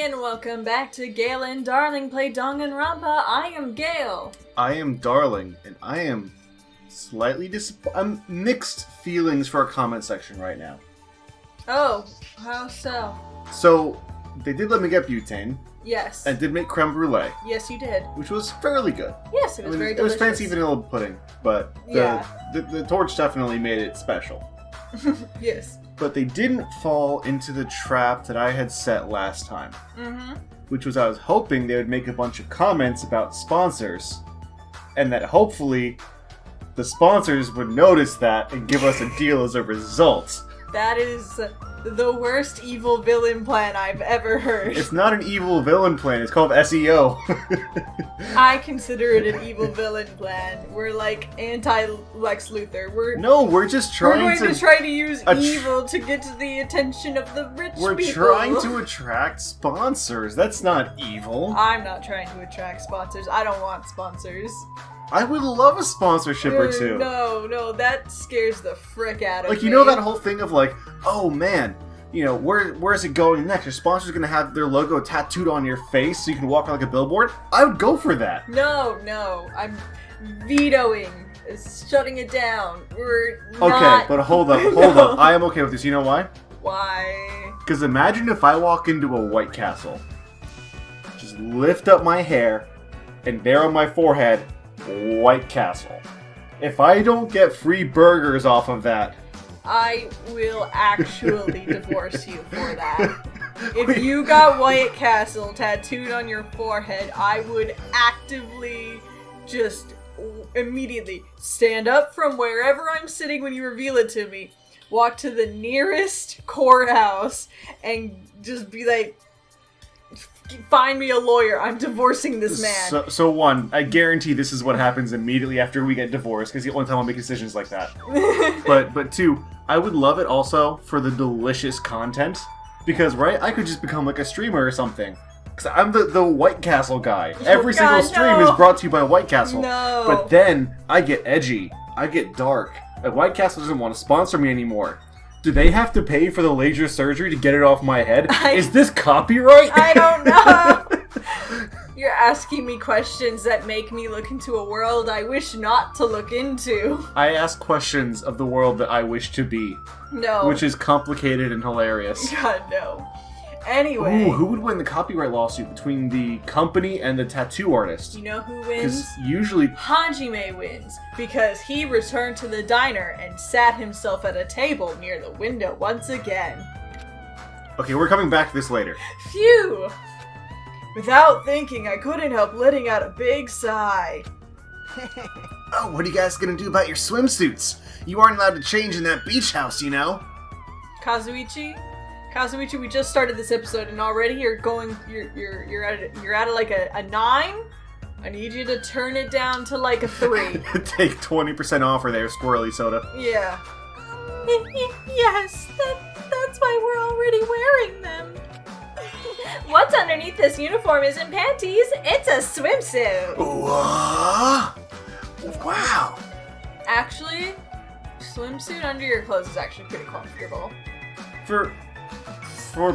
and welcome back to Gale and Darling Play Danganronpa. I am Gale. I am Darling, and I am slightly disappointed. I'm mixed feelings for our comment section right now. Oh, how so? So, they did let me get butane. Yes. And did make creme brulee. Yes, you did. Which was fairly good. Yes, it was very delicious. It was fancy vanilla pudding, but the torch definitely made it special. Yes. But they didn't fall into the trap that I had set last time. Mm-hmm. Which was I was hoping they would make a bunch of comments about sponsors, and that hopefully the sponsors would notice that and give us a deal as a result. That is the worst evil villain plan I've ever heard. It's not an evil villain plan, it's called SEO. I consider it an evil villain plan. We're like anti-Lex Luthor. We're just trying to try to use evil to get to the attention of the rich people. We're trying to attract sponsors. That's not evil. I'm not trying to attract sponsors. I don't want sponsors. I would love a sponsorship or two. No, that scares the frick out of me. Like, you know that whole thing of like, oh man, you know, where's it going next? Your sponsor's gonna have their logo tattooed on your face so you can walk around like a billboard? I would go for that. No, I'm vetoing, shutting it down. We're not... Okay, but hold up. I am okay with this. You know why? Why? Because imagine if I walk into a White Castle, just lift up my hair, and there on my forehead, White Castle. If I don't get free burgers off of that, I will actually divorce you for that. If you got White Castle tattooed on your forehead, I would actively just immediately stand up from wherever I'm sitting when you reveal it to me, walk to the nearest courthouse, and just be like, find me a lawyer. I'm divorcing this man. So one, I guarantee this is what happens immediately after we get divorced, because the only time I'll make decisions like that. But two, I would love it also for the delicious content, because I could just become like a streamer or something. Because I'm the White Castle guy. Every single stream is brought to you by White Castle. No. But then I get edgy. I get dark. Like, White Castle doesn't want to sponsor me anymore. Do they have to pay for the laser surgery to get it off my head? Is this copyright? I don't know. You're asking me questions that make me look into a world I wish not to look into. I ask questions of the world that I wish to be. No. Which is complicated and hilarious. God, no. Anyway. Ooh, who would win the copyright lawsuit between the company and the tattoo artist? You know who wins? Because usually... Hajime wins, because he returned to the diner and sat himself at a table near the window once again. Okay, we're coming back to this later. Phew! Without thinking, I couldn't help letting out a big sigh. Oh, what are you guys gonna do about your swimsuits? You aren't allowed to change in that beach house, you know? Kazuichi, we just started this episode and already you're at like a 9? I need you to turn it down to like a 3. Take 20% off or there, squirrely soda. Yeah. Yes, that's why we're already wearing them. What's underneath this uniform isn't panties, it's a swimsuit. Wow. Actually, swimsuit under your clothes is actually pretty comfortable. For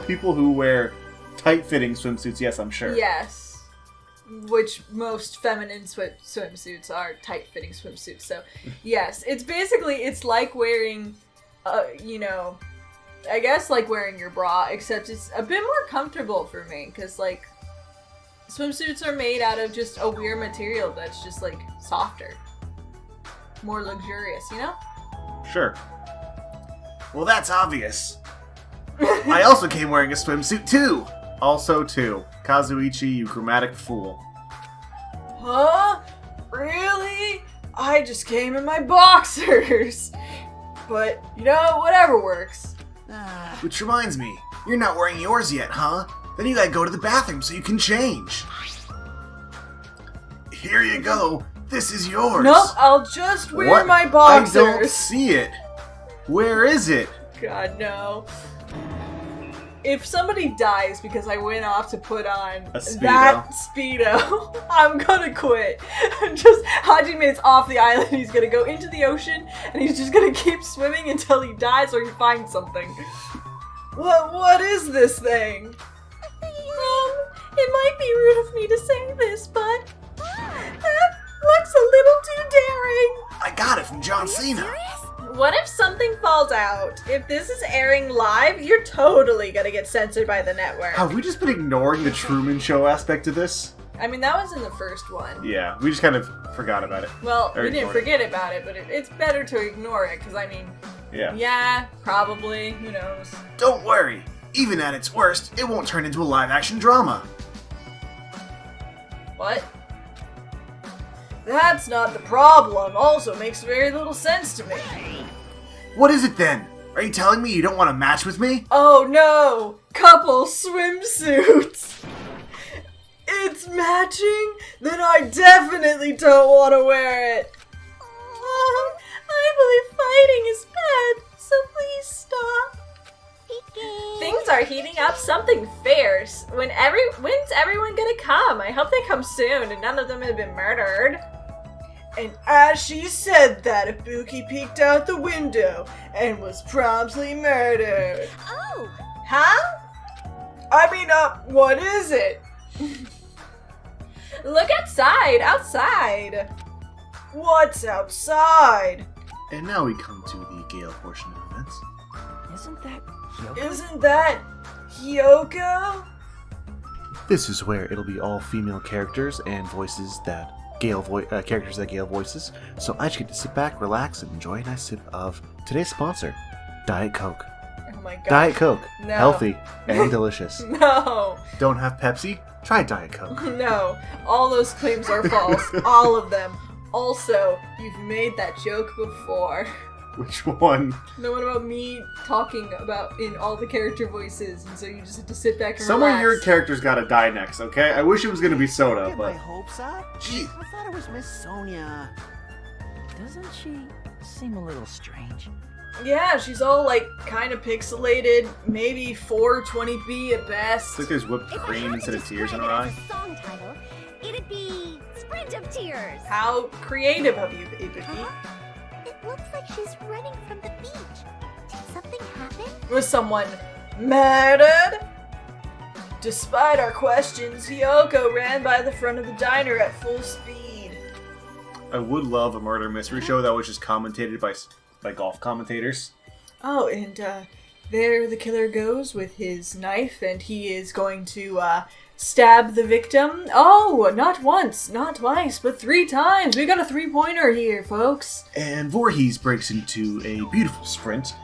people who wear tight-fitting swimsuits, yes, I'm sure. Yes. Which most feminine swimsuits are tight-fitting swimsuits, so yes. It's like wearing, I guess like wearing your bra, except it's a bit more comfortable for me, because like, swimsuits are made out of just a weird material that's just like softer. More luxurious, you know? Sure. Well, that's obvious. I also came wearing a swimsuit, too! Also, too. Kazuichi, you grammatic fool. Huh? Really? I just came in my boxers! But, whatever works. Which reminds me, you're not wearing yours yet, huh? Then you gotta go to the bathroom so you can change. Here you go. This is yours. Nope, I'll just wear my boxers. I don't see it. Where is it? God, no. If somebody dies because I went off to put on that Speedo, I'm gonna quit. Hajime's off the island, he's gonna go into the ocean, and he's just gonna keep swimming until he dies or he finds something. What is this thing? It might be rude of me to say this, but that looks a little too daring. I got it from John Cena. What if something falls out? If this is airing live, you're totally gonna get censored by the network. Have we just been ignoring the Truman Show aspect of this? I mean, that was in the first one. Yeah, we just kind of forgot about it. Well, Or we didn't ignored it. forget about it, but it's better to ignore it, because I mean, Yeah. probably, who knows. Don't worry. Even at its worst, it won't turn into a live-action drama. What? That's not the problem. Also makes very little sense to me. What is it then? Are you telling me you don't want to match with me? Oh no! Couple swimsuits! It's matching? Then I definitely don't want to wear it. I believe fighting is bad, so please stop. Things are heating up. Something fierce. When's everyone gonna come? I hope they come soon and none of them have been murdered. And as she said that, Ibuki peeked out the window and was promptly murdered. Oh! Huh? I mean, what is it? Look outside! What's outside? And now we come to the Gale portion of events. Isn't that Hyoko? This is where it'll be all female characters and voices that characters that Gale voices. So I just get to sit back, relax, and enjoy a nice sip of today's sponsor, Diet Coke. Oh my god. Diet Coke, No. healthy and delicious. No. Don't have Pepsi? Try Diet Coke. No. All those claims are false. All of them. Also, you've made that joke before. Which one? The one about me talking about in all the character voices, and so you just have to sit back and Some of relax. your characters gotta die next, okay? I wish it was gonna be Soda, Get my but... hopes up. Gee. I thought it was Miss Sonia. Doesn't she seem a little strange? Yeah, she's all like kind of pixelated, maybe 420p at best. It's like there's whipped If I cream had to instead of tears in her describe eye. it as a song title, it'd be Sprint of Tears. How creative of you, Ibuki. Huh? It looks like she's running from the beach. Did something happen? Was someone murdered? Despite our questions, Hyoko ran by the front of the diner at full speed. I would love a murder mystery show that was just commentated by golf commentators. Oh, and there the killer goes with his knife, and he is going to stab the victim. Oh, not once, not twice, but 3 times. We got a 3-pointer here, folks. And Voorhees breaks into a beautiful sprint,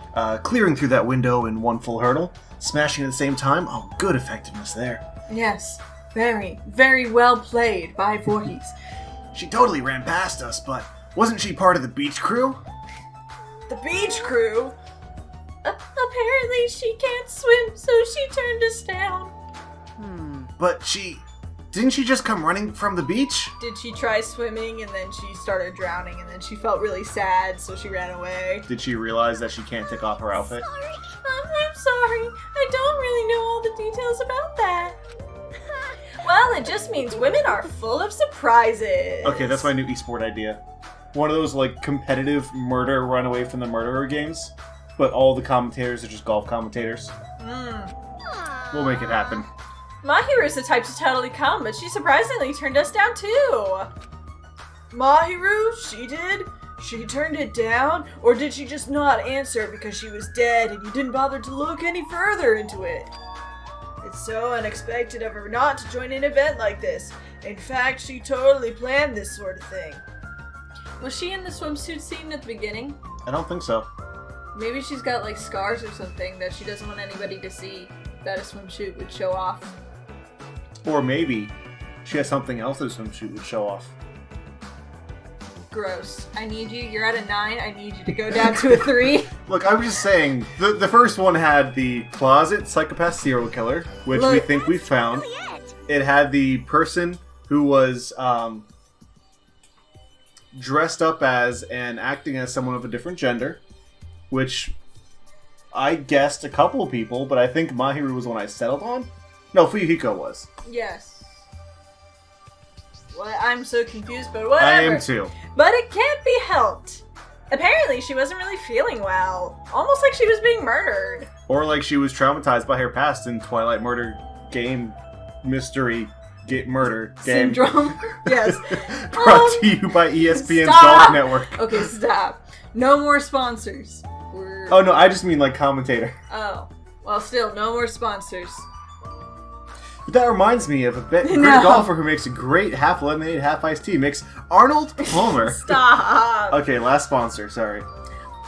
clearing through that window in one full hurdle, smashing at the same time. Oh, good effectiveness there. Yes, very, very well played by Voorhees. She totally ran past us, but wasn't she part of the beach crew? The beach crew? Apparently she can't swim, so she turned us down. But didn't she just come running from the beach? Did she try swimming and then she started drowning and then she felt really sad, so she ran away? Did she realize that she can't take off her outfit? Sorry. I'm sorry. I don't really know all the details about that. Well, it just means women are full of surprises. Okay, that's my new esport idea. One of those, like, competitive murder run away from the murderer games, but all the commentators are just golf commentators. We'll make it happen. Mahiru's the type to totally come, but she surprisingly turned us down too. Mahiru? She did? She turned it down? Or did she just not answer because she was dead and you didn't bother to look any further into it? It's so unexpected of her not to join an event like this. In fact, she totally planned this sort of thing. Was she in the swimsuit scene at the beginning? I don't think so. Maybe she's got like scars or something that she doesn't want anybody to see that a swimsuit would show off. Or maybe she has something else that a swimsuit would show off. Gross. I need you. You're at a 9. I need you to go down to a 3. Look, I was just saying, the first one had the closet psychopath serial killer, which we Look. think we found. Really it? It had the person who was dressed up as and acting as someone of a different gender, which I guessed a couple of people, but I think Mahiru was the one I settled on. No, Fuyuhiko was. Yes. What? I'm so confused, but whatever. I am too. But it can't be helped. Apparently, she wasn't really feeling well. Almost like she was being murdered. Or like she was traumatized by her past in Twilight Murder game mystery murder game. Syndrome. Yes. Brought to you by ESPN's stop! Golf Network. Okay, stop. No more sponsors. Oh no, I just mean like commentator. Oh. Well, still, no more sponsors. But that reminds me of a great No. golfer who makes a great half lemonade, half iced tea. Makes Arnold Palmer. Stop. Okay, last sponsor. Sorry.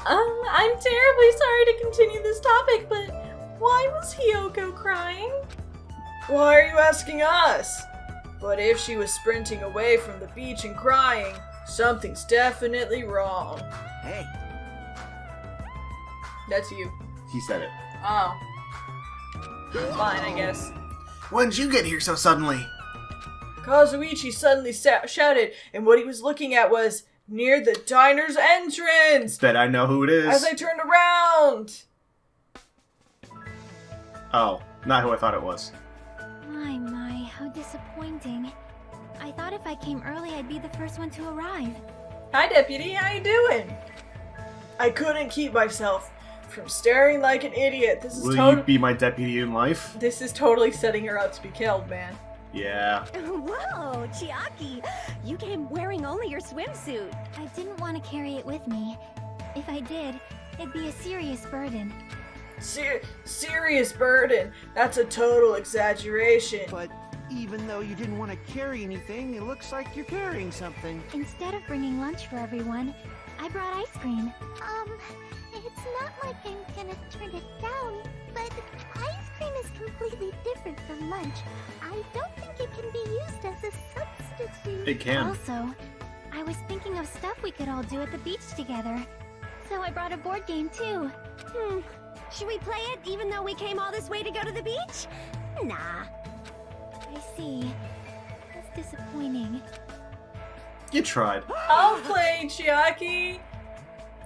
I'm terribly sorry to continue this topic, but why was Hyoko crying? Why are you asking us? But if she was sprinting away from the beach and crying, something's definitely wrong. Hey, That's you. He said it. Oh. Fine, I guess. When'd you get here so suddenly? Kazuichi suddenly shouted, and what he was looking at was near the diner's entrance! Bet I know who it is. As I turned around! Oh, not who I thought it was. My, how disappointing. I thought if I came early, I'd be the first one to arrive. Hi, Deputy, how you doing? I couldn't keep myself from staring like an idiot. This is Will you be my deputy in life? This is totally setting her up to be killed, man. Yeah. Whoa, Chiaki! You came wearing only your swimsuit. I didn't want to carry it with me. If I did, it'd be a serious burden. Serious burden. That's a total exaggeration. but even though you didn't want to carry anything, it looks like you're carrying something. Instead of bringing lunch for everyone, I brought ice cream. It's not like I'm gonna turn it down, but ice cream is completely different from lunch. I don't think it can be used as a substitute. It can. Also, I was thinking of stuff we could all do at the beach together. So I brought a board game too. Should we play it even though we came all this way to go to the beach? Nah. I see. That's disappointing. You tried. I'll play, Chiaki.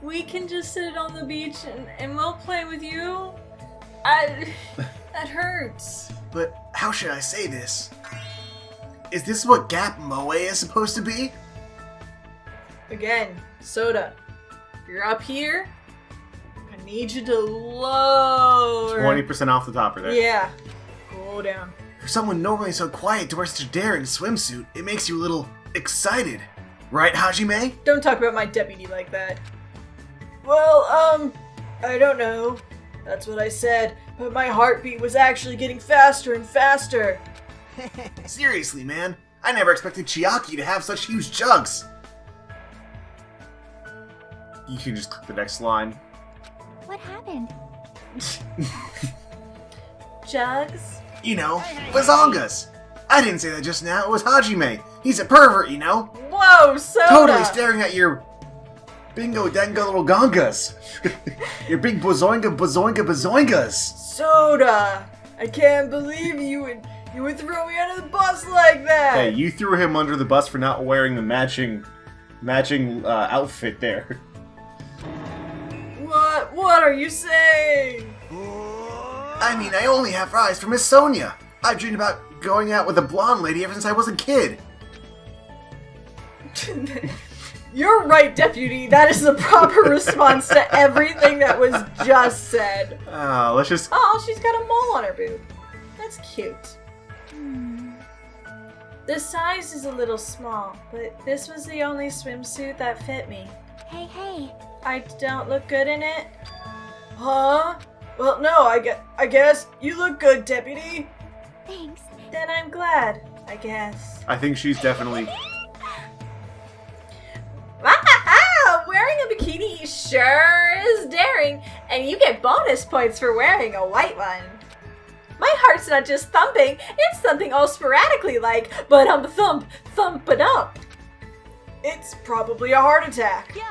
We can just sit on the beach and we'll play with you. That hurts. But how should I say this? Is this what Gap Moe is supposed to be? Again, Soda. You're up here. I need you to lower. 20% off the topper there. Yeah. Go down. For someone normally so quiet to wear such a daring swimsuit, it makes you a little excited. Right, Hajime? Don't talk about my deputy like that. Well, I don't know. That's what I said, but my heartbeat was actually getting faster and faster. Seriously, man. I never expected Chiaki to have such huge jugs. You can just click the next line. What happened? Jugs? You know, bazongas. I didn't say that just now. It was Hajime. He's a pervert, you know. Whoa, Soda! Totally staring at your bingo dango little gongas. Your big bazoingas. Soda! I can't believe you would throw me under the bus like that! Hey, you threw him under the bus for not wearing the matching outfit there. What are you saying? I mean, I only have eyes for Miss Sonia. I've dreamed about going out with a blonde lady ever since I was a kid. You're right, Deputy. That is the proper response to everything that was just said. Let's just... Oh, she's got a mole on her boob. That's cute. The size is a little small, but this was the only swimsuit that fit me. Hey. I don't look good in it? Huh? Well, no, I guess you look good, Deputy. Thanks. Then I'm glad, I guess. I think she's definitely... Wearing a bikini sure is daring, and you get bonus points for wearing a white one. My heart's not just thumping, it's thumping all sporadically like ba-dum-thump, thump-a-dump. It's probably a heart attack. Yo,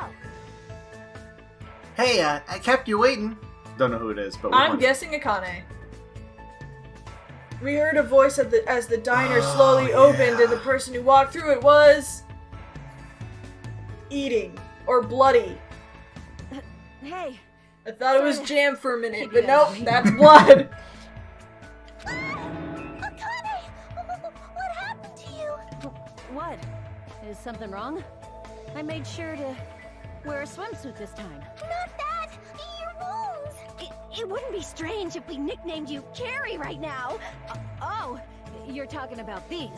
Hey, I kept you waiting. Don't know who it is, but I'm guessing Akane. We heard a voice as the diner slowly opened, and the person who walked through it was... eating. Or bloody. hey. I thought it was jam for a minute, but nope, that's blood. Akane! What happened to you? What? Is something wrong? I made sure to wear a swimsuit this time. Not that! Your wounds! it wouldn't be strange if we nicknamed you Carrie right now. Oh, you're talking about these.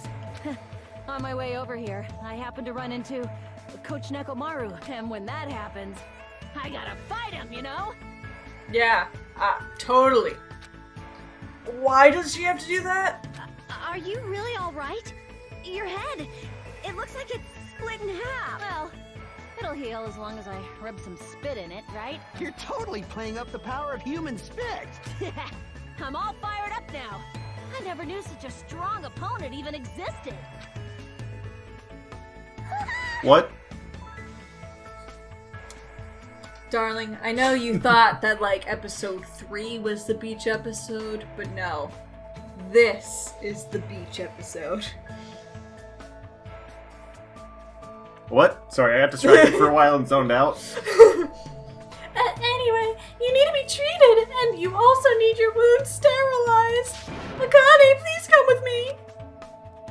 On my way over here, I happened to run into Coach Nekomaru, and when that happens, I gotta fight him, you know? Yeah, totally. Why does she have to do that? Are you really all right? Your head, it looks like it's split in half. Well, it'll heal as long as I rub some spit in it, right? You're totally playing up the power of human spit. I'm all fired up now. I never knew such a strong opponent even existed. What? Darling, I know you thought that, like, episode 3 was the beach episode, but no. This is the beach episode. What? Sorry, I got distracted for a while and zoned out. Anyway, you need to be treated, and you also need your wounds sterilized. Akane, please come with me.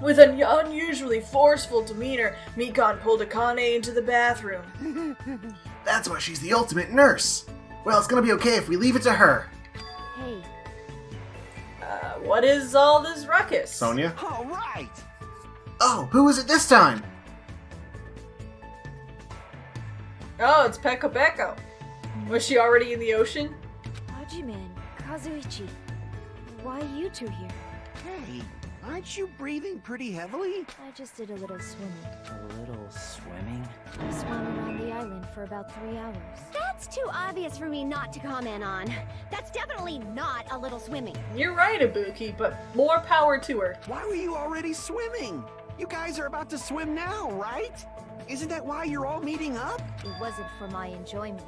With an unusually forceful demeanor, Mikan pulled Akane into the bathroom. That's why she's the ultimate nurse. Well, it's gonna be okay if we leave it to her. Hey, What is all this ruckus? Sonia? All right. Oh, who is it this time? Oh, it's Peko Peko. Was she already in the ocean? Hajiman, Kazuichi, why are you two here? Hey, aren't you breathing pretty heavily? I just did a little swimming. A little swimming? I swam around the island for about 3 hours. That's too obvious for me not to comment on. That's definitely not a little swimming. You're right, Ibuki, but more power to her. Why were you already swimming? You guys are about to swim now, right? Isn't that why you're all meeting up? It wasn't for my enjoyment.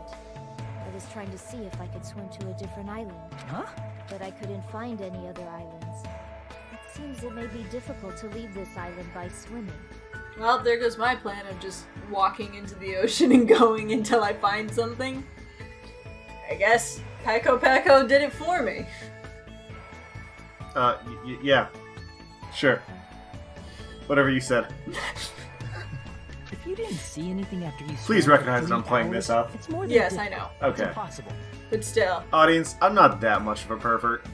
I was trying to see if I could swim to a different island, Huh? but I couldn't find any other islands. It seems it may be difficult to leave this island by swimming. Well, there goes my plan of just walking into the ocean and going until I find something. I guess Peko Peko did it for me. Yeah. Sure. Whatever you said. If you didn't see anything after you Please swam for recognize that 3 I'm playing this hours, up. It's more than Yes, I know. It's Okay. impossible. But still. Audience, I'm not that much of a pervert.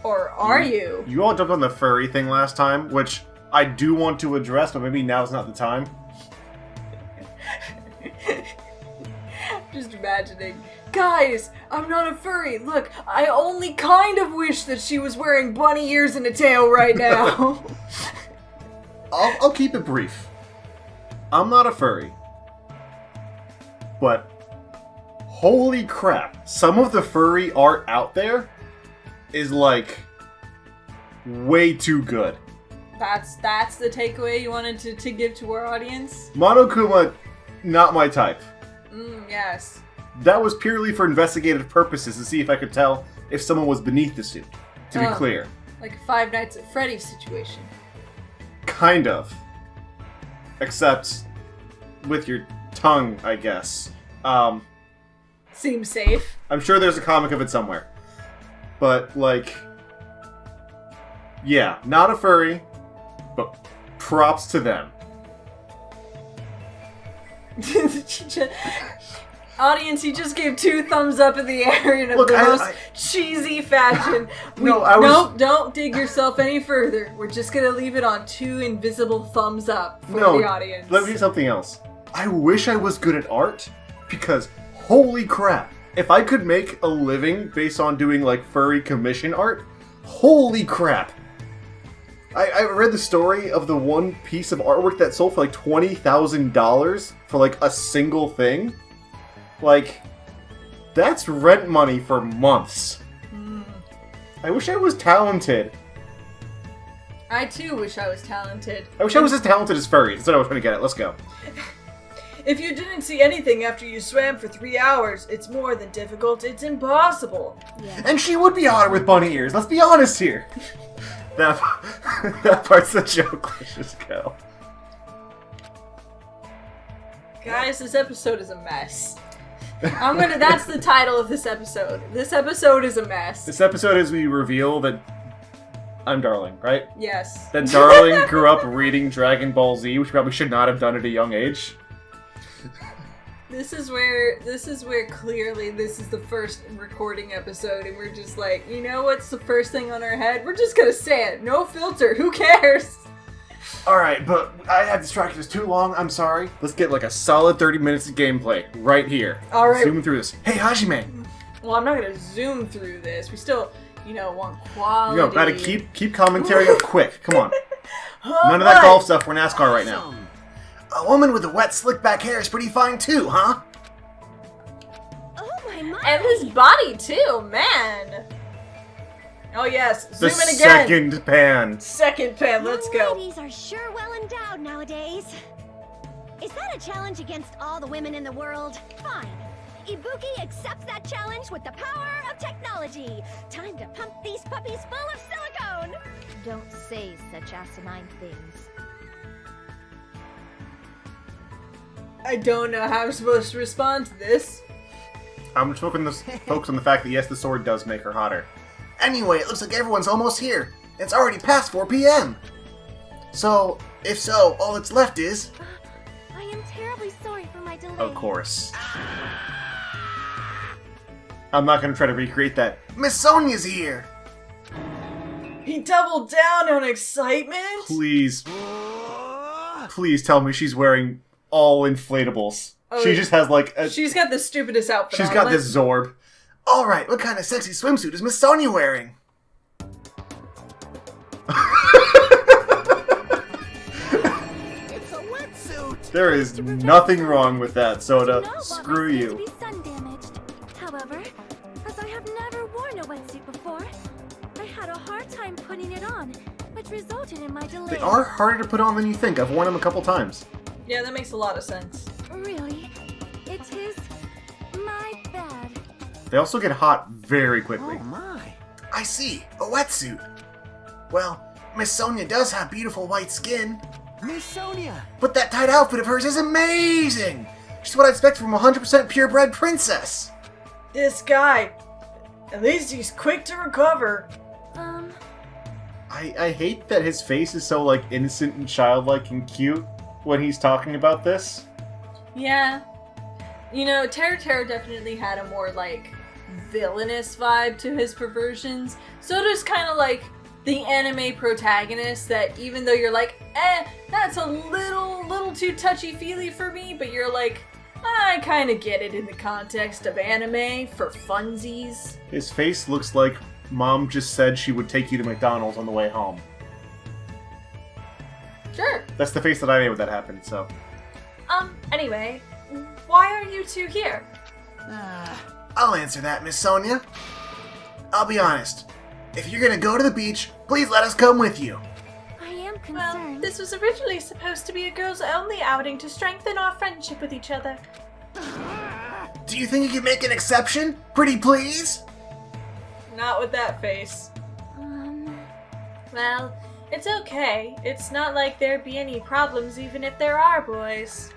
Or are you? You all jumped on the furry thing last time, which I do want to address, but maybe now's not the time. Just imagining. Guys, I'm not a furry. Look, I only kind of wish that she was wearing bunny ears and a tail right now. I'll keep it brief. I'm not a furry. But holy crap, some of the furry art out there is like way too good. That's the takeaway you wanted to give to our audience? Monokuma, not my type. Yes. That was purely for investigative purposes to see if I could tell if someone was beneath the suit. To be clear. Like a Five Nights at Freddy's situation. Kind of. Except with your tongue, I guess. Seems safe. I'm sure there's a comic of it somewhere. But, like... yeah, not a furry, but props to them. Audience, you just gave 2 thumbs up in the air in Look, the I- most I- cheesy fashion. No, Don't dig yourself any further. We're just gonna leave it on 2 invisible thumbs up for No, the audience. let me do something else. I wish I was good at art, because holy crap, if I could make a living based on doing, like, furry commission art, holy crap. I read the story of the one piece of artwork that sold for, like, $20,000 for, like, a single thing. Like, that's rent money for months. I wish I was talented. I too wish I was talented. I wish I was as talented as furries. That's what I was trying to get at. Let's go. If you didn't see anything after you swam for 3 hours, it's more than difficult, it's impossible. Yeah. And she would be hotter with bunny ears. Let's be honest here. That part's the joke. Let's just go. Guys, this episode is a mess. That's the title of this episode. This episode is a mess. This episode is we reveal that I'm Darling, right? Yes. That Darling grew up reading Dragon Ball Z, which probably should not have done at a young age. This is where clearly this is the first recording episode and we're just like, you know what's the first thing on our head? We're just gonna say it. No filter. Who cares? Alright, but I have distracted us too long. I'm sorry. Let's get like a solid 30 minutes of gameplay right here. Alright. Zooming through this. Hey, Hajime! Well, I'm not gonna zoom through this. We still, want quality. You know, gotta keep commentary up quick. Come on. None of that golf stuff. We're NASCAR right now. A woman with a wet, slick back hair is pretty fine too, huh? Oh my. And his body too, man. Oh yes, zoom The in again. second pan. Second pan, let's go. Ladies are sure well endowed nowadays. Is that a challenge against all the women in the world? Fine. Ibuki accepts that challenge with the power of technology. Time to pump these puppies full of silicone. Don't say such asinine things. I don't know how I'm supposed to respond to this. I'm just focus on the fact that yes, the sword does make her hotter. Anyway, it looks like everyone's almost here. It's already past 4 p.m. So, if so, all that's left is... I am terribly sorry for my delay. Of course. I'm not gonna try to recreate that. Miss Sonia's here! He doubled down on excitement? Please tell me she's wearing all inflatables. Oh, she just has like a... She's got the stupidest outfit She's on. got this Zorb. Alright, what kind of sexy swimsuit is Miss Sonia wearing? It's a wetsuit. There is nothing wrong with that, Soda. No, Screw Bob, it's you. going to be sun damaged. However, as I have never worn a wetsuit before, I had a hard time putting it on, which resulted in my delay. They are harder to put on than you think. I've worn them a couple times. Yeah, that makes a lot of sense. Really? It is my bad. They also get hot very quickly. Oh my. I see, a wetsuit. Well, Miss Sonia does have beautiful white skin, Miss Sonia. but that tight outfit of hers is amazing. She's what I expect from a 100% purebred princess. This guy, at least he's quick to recover. I hate that his face is so like innocent and childlike and cute when he's talking about this. Yeah. You know, Terra definitely had a more, like, villainous vibe to his perversions. So does kind of like the anime protagonist that even though you're like, that's a little too touchy-feely for me, but you're like, I kind of get it in the context of anime for funsies. His face looks like Mom just said she would take you to McDonald's on the way home. Sure. That's the face that I made when that happened, so. Anyway, why are you two here? I'll answer that, Miss Sonia. I'll be honest. If you're gonna go to the beach, please let us come with you. I am Well, concerned. this was originally supposed to be a girls-only outing to strengthen our friendship with each other. Do you think you can make an exception? Pretty please? Not with that face. Well, it's okay. It's not like there'd be any problems even if there are boys.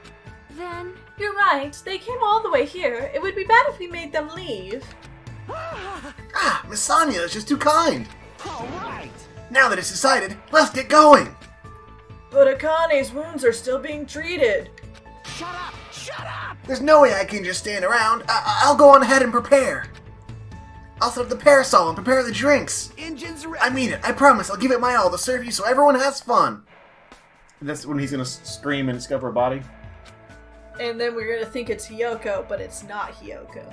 Then, You're right. They came all the way here. It would be bad if we made them leave. Miss Sonia is just too kind. All right. Now that it's decided, let's get going. But Akane's wounds are still being treated. Shut up. Shut up. There's no way I can just stand around. I'll go on ahead and prepare. I'll set up the parasol and prepare the drinks. Engines ready. I mean it. I promise I'll give it my all to serve you so everyone has fun. That's when he's gonna scream and discover a body. And then we're gonna think it's Hyoko, but it's not Hyoko.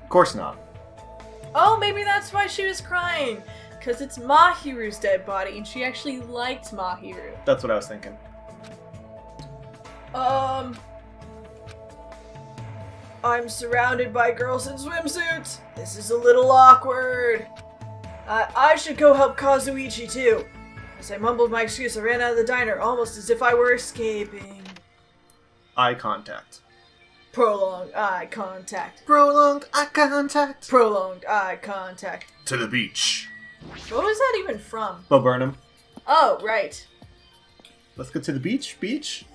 Of course not. Oh, maybe that's why she was crying. Because it's Mahiru's dead body, and she actually liked Mahiru. That's what I was thinking. I'm surrounded by girls in swimsuits. This is a little awkward. I should go help Kazuichi too. As I mumbled my excuse, I ran out of the diner, almost as if I were escaping. Eye contact. Prolonged eye contact. Prolonged eye contact. Prolonged eye contact. To the beach. What was that even from? Bo Burnham. Oh, right. Let's go to the beach. Beach.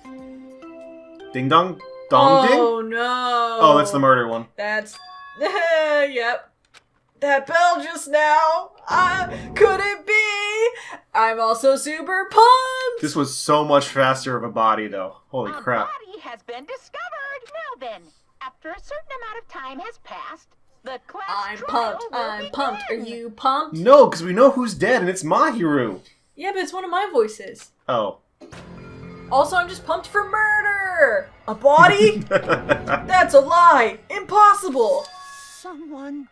Ding dong. Dong ding. Oh no. Oh, that's the murder one. That's... yep. That bell just now. Could it be? I'm also super pumped. This was so much faster of a body, though. Holy crap. body has been discovered. Now then, after a certain amount of time has passed, the class I'm trial pumped. will I'm pumped. Are begin. you pumped? No, because we know who's dead, and it's Mahiru. Yeah, but it's one of my voices. Oh. Also, I'm just pumped for murder! A body? That's a lie! Impossible! Someone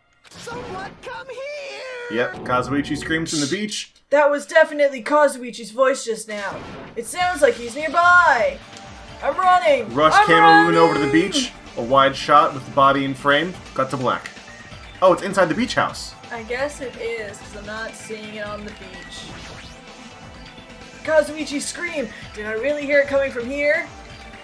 come here! Yep, Kazuichi screams from the beach. That was definitely Kazuichi's voice just now. It sounds like he's nearby. I'm running! Rush I'm camera moving running! over to the beach. A wide shot with the body in frame. Cut to black. Oh, it's inside the beach house. I guess it is, because I'm not seeing it on the beach. Kazuichi's scream! Did I really hear it coming from here?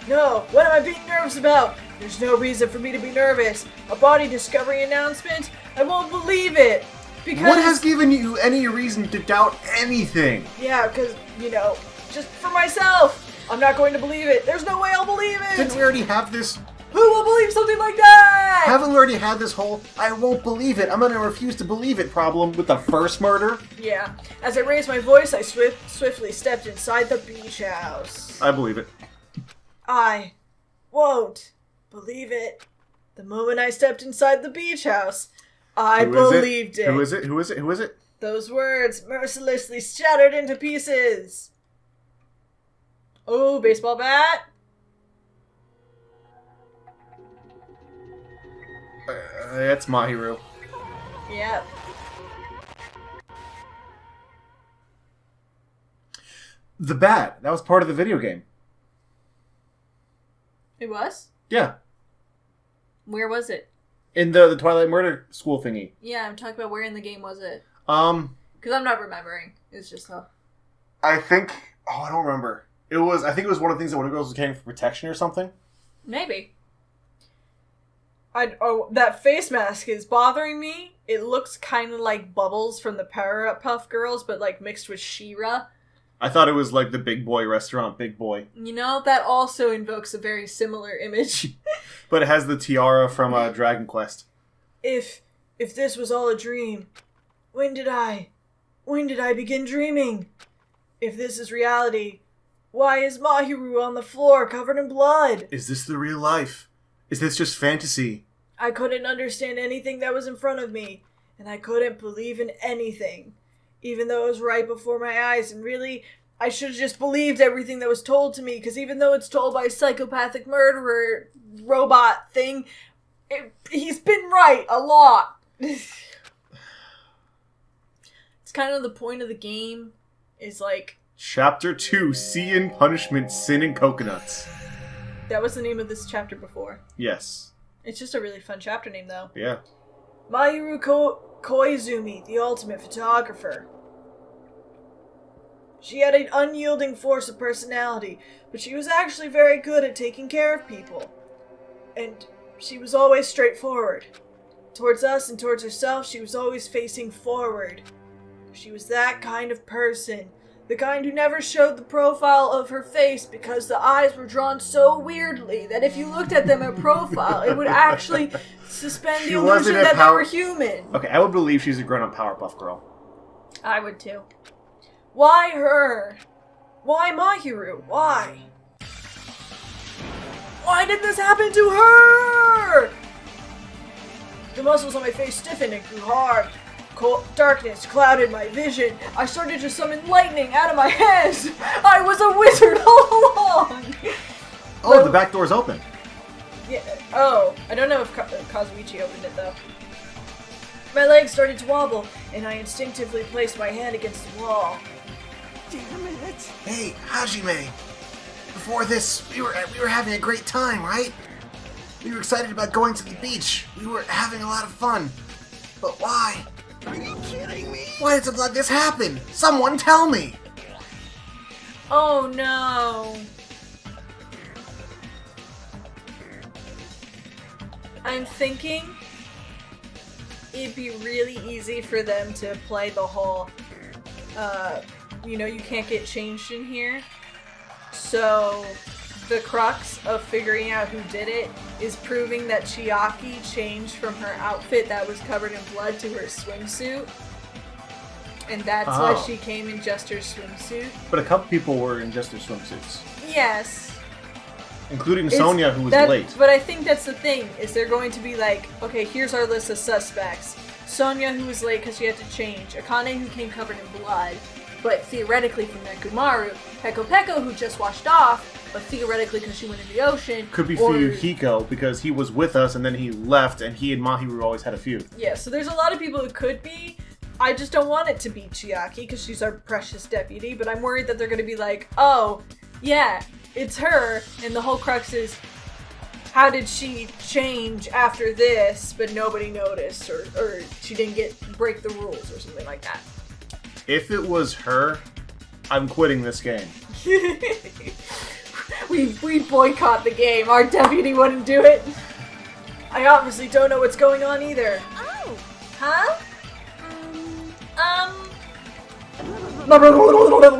No, what am I being nervous about? There's no reason for me to be nervous. A body discovery announcement? I won't believe it! Because... What has given you any reason to doubt anything? Yeah, because, you know, just for myself. I'm not going to believe it. There's no way I'll believe it! Didn't we already have this? Who will believe something like that? Haven't we already had this whole I won't believe it, I'm gonna refuse to believe it problem with the first murder? Yeah. As I raised my voice, I swiftly stepped inside the beach house. I believe it. I won't believe it. The moment I stepped inside the beach house, I believed it. Who is it? Who is it? Who is it? Those words mercilessly shattered into pieces. Oh, baseball bat. That's Mahiru. Yep. The bat. That was part of the video game. It was? Yeah. Where was it? In the Twilight Murder School thingy. Yeah, I'm talking about where in the game was it? Because I'm not remembering. It's just I think... Oh, I don't remember. I think it was one of the things that one of the girls was carrying for protection or something. Maybe. That face mask is bothering me. It looks kind of like Bubbles from the Powerpuff Girls, but like mixed with She-Ra. I thought it was like the Big Boy restaurant, Big Boy. You know, that also invokes a very similar image. But it has the tiara from Dragon Quest. If this was all a dream, when did I begin dreaming? If this is reality, why is Mahiru on the floor covered in blood? Is this the real life? Is this just fantasy? I couldn't understand anything that was in front of me, and I couldn't believe in anything, even though it was right before my eyes, and really, I should have just believed everything that was told to me, because even though it's told by a psychopathic murderer robot thing, he's been right a lot. It's kind of the point of the game, is like... Chapter 2, Sea and Punishment, Sin and Coconuts. That was the name of this chapter before. Yes. It's just a really fun chapter name, though. Yeah. Mahiru Koizumi, the ultimate photographer. She had an unyielding force of personality, but she was actually very good at taking care of people. And she was always straightforward. Towards us and towards herself, she was always facing forward. She was that kind of person. The kind who never showed the profile of her face because the eyes were drawn so weirdly that if you looked at them in profile, it would actually suspend the illusion that they were human. Okay, I would believe she's a grown-up Powerpuff Girl. I would too. Why her? Why Mahiru? Why? Why did this happen to her? The muscles on my face stiffened and grew hard. Darkness clouded my vision. I started to summon lightning out of my hands. I was a wizard all along. Oh, the back door's open. Yeah. Oh, I don't know if Kazuichi opened it though. My legs started to wobble, and I instinctively placed my hand against the wall. Damn it! Hey, Hajime. Before this, we were having a great time, right? We were excited about going to the beach. We were having a lot of fun. But why? Are you kidding me? Why did something like this happen? Someone tell me! Oh no. I'm thinking it'd be really easy for them to play the whole, you can't get changed in here. So the crux of figuring out who did it is proving that Chiaki changed from her outfit that was covered in blood to her swimsuit. And that's why she came in just her swimsuit. But a couple people were in just their swimsuits. Yes. Including Sonya, who was late. But I think that's the thing, is they're going to be like, okay, here's our list of suspects. Sonya, who was late because she had to change. Akane, who came covered in blood, but theoretically from Nekomaru. Peko, who just washed off, but theoretically because she went in the ocean. Could be Fuyuhiko, because he was with us and then he left, and he and Mahiru always had a feud. Yeah, so there's a lot of people who could be. I just don't want it to be Chiaki, because she's our precious deputy, but I'm worried that they're going to be like, oh, yeah, it's her, and the whole crux is, how did she change after this, but nobody noticed, or she didn't break the rules, or something like that. If it was her, I'm quitting this game. we boycott the game. Our deputy wouldn't do it. I obviously don't know what's going on either. Oh! Huh?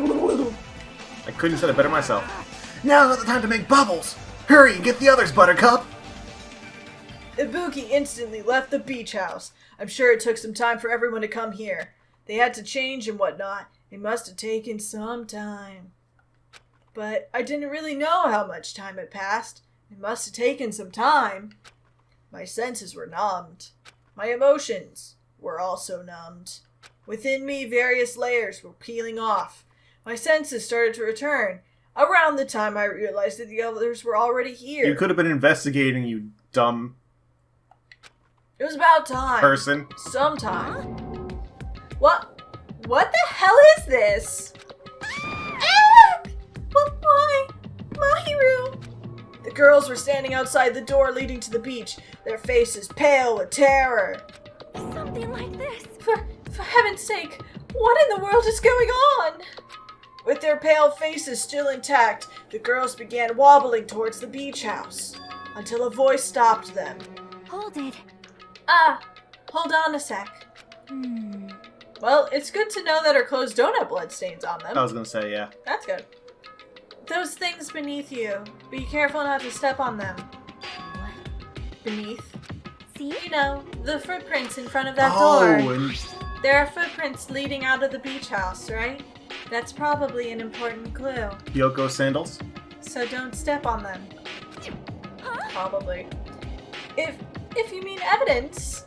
I couldn't have said it better myself. Now's not the time to make bubbles. Hurry and get the others, Buttercup. Ibuki instantly left the beach house. I'm sure it took some time for everyone to come here. They had to change and whatnot. It must have taken some time. But I didn't really know how much time had passed. It must have taken some time. My senses were numbed. My emotions were also numbed. Within me, various layers were peeling off. My senses started to return. Around the time I realized that the others were already here. You could have been investigating, you dumb It was about time. person. Sometime. What the hell is this? But why? Mahiru! The girls were standing outside the door leading to the beach, their faces pale with terror. Something like this. For heaven's sake, what in the world is going on? With their pale faces still intact, the girls began wobbling towards the beach house, until a voice stopped them. Hold it. Hold on a sec. Well, it's good to know that her clothes don't have bloodstains on them. I was gonna say, yeah. That's good. Those things beneath you. Be careful not to step on them. What? Beneath? See? You know, the footprints in front of that Oh, door. and There are footprints leading out of the beach house, right? That's probably an important clue. Hyoko sandals? So don't step on them. Probably. If you mean evidence.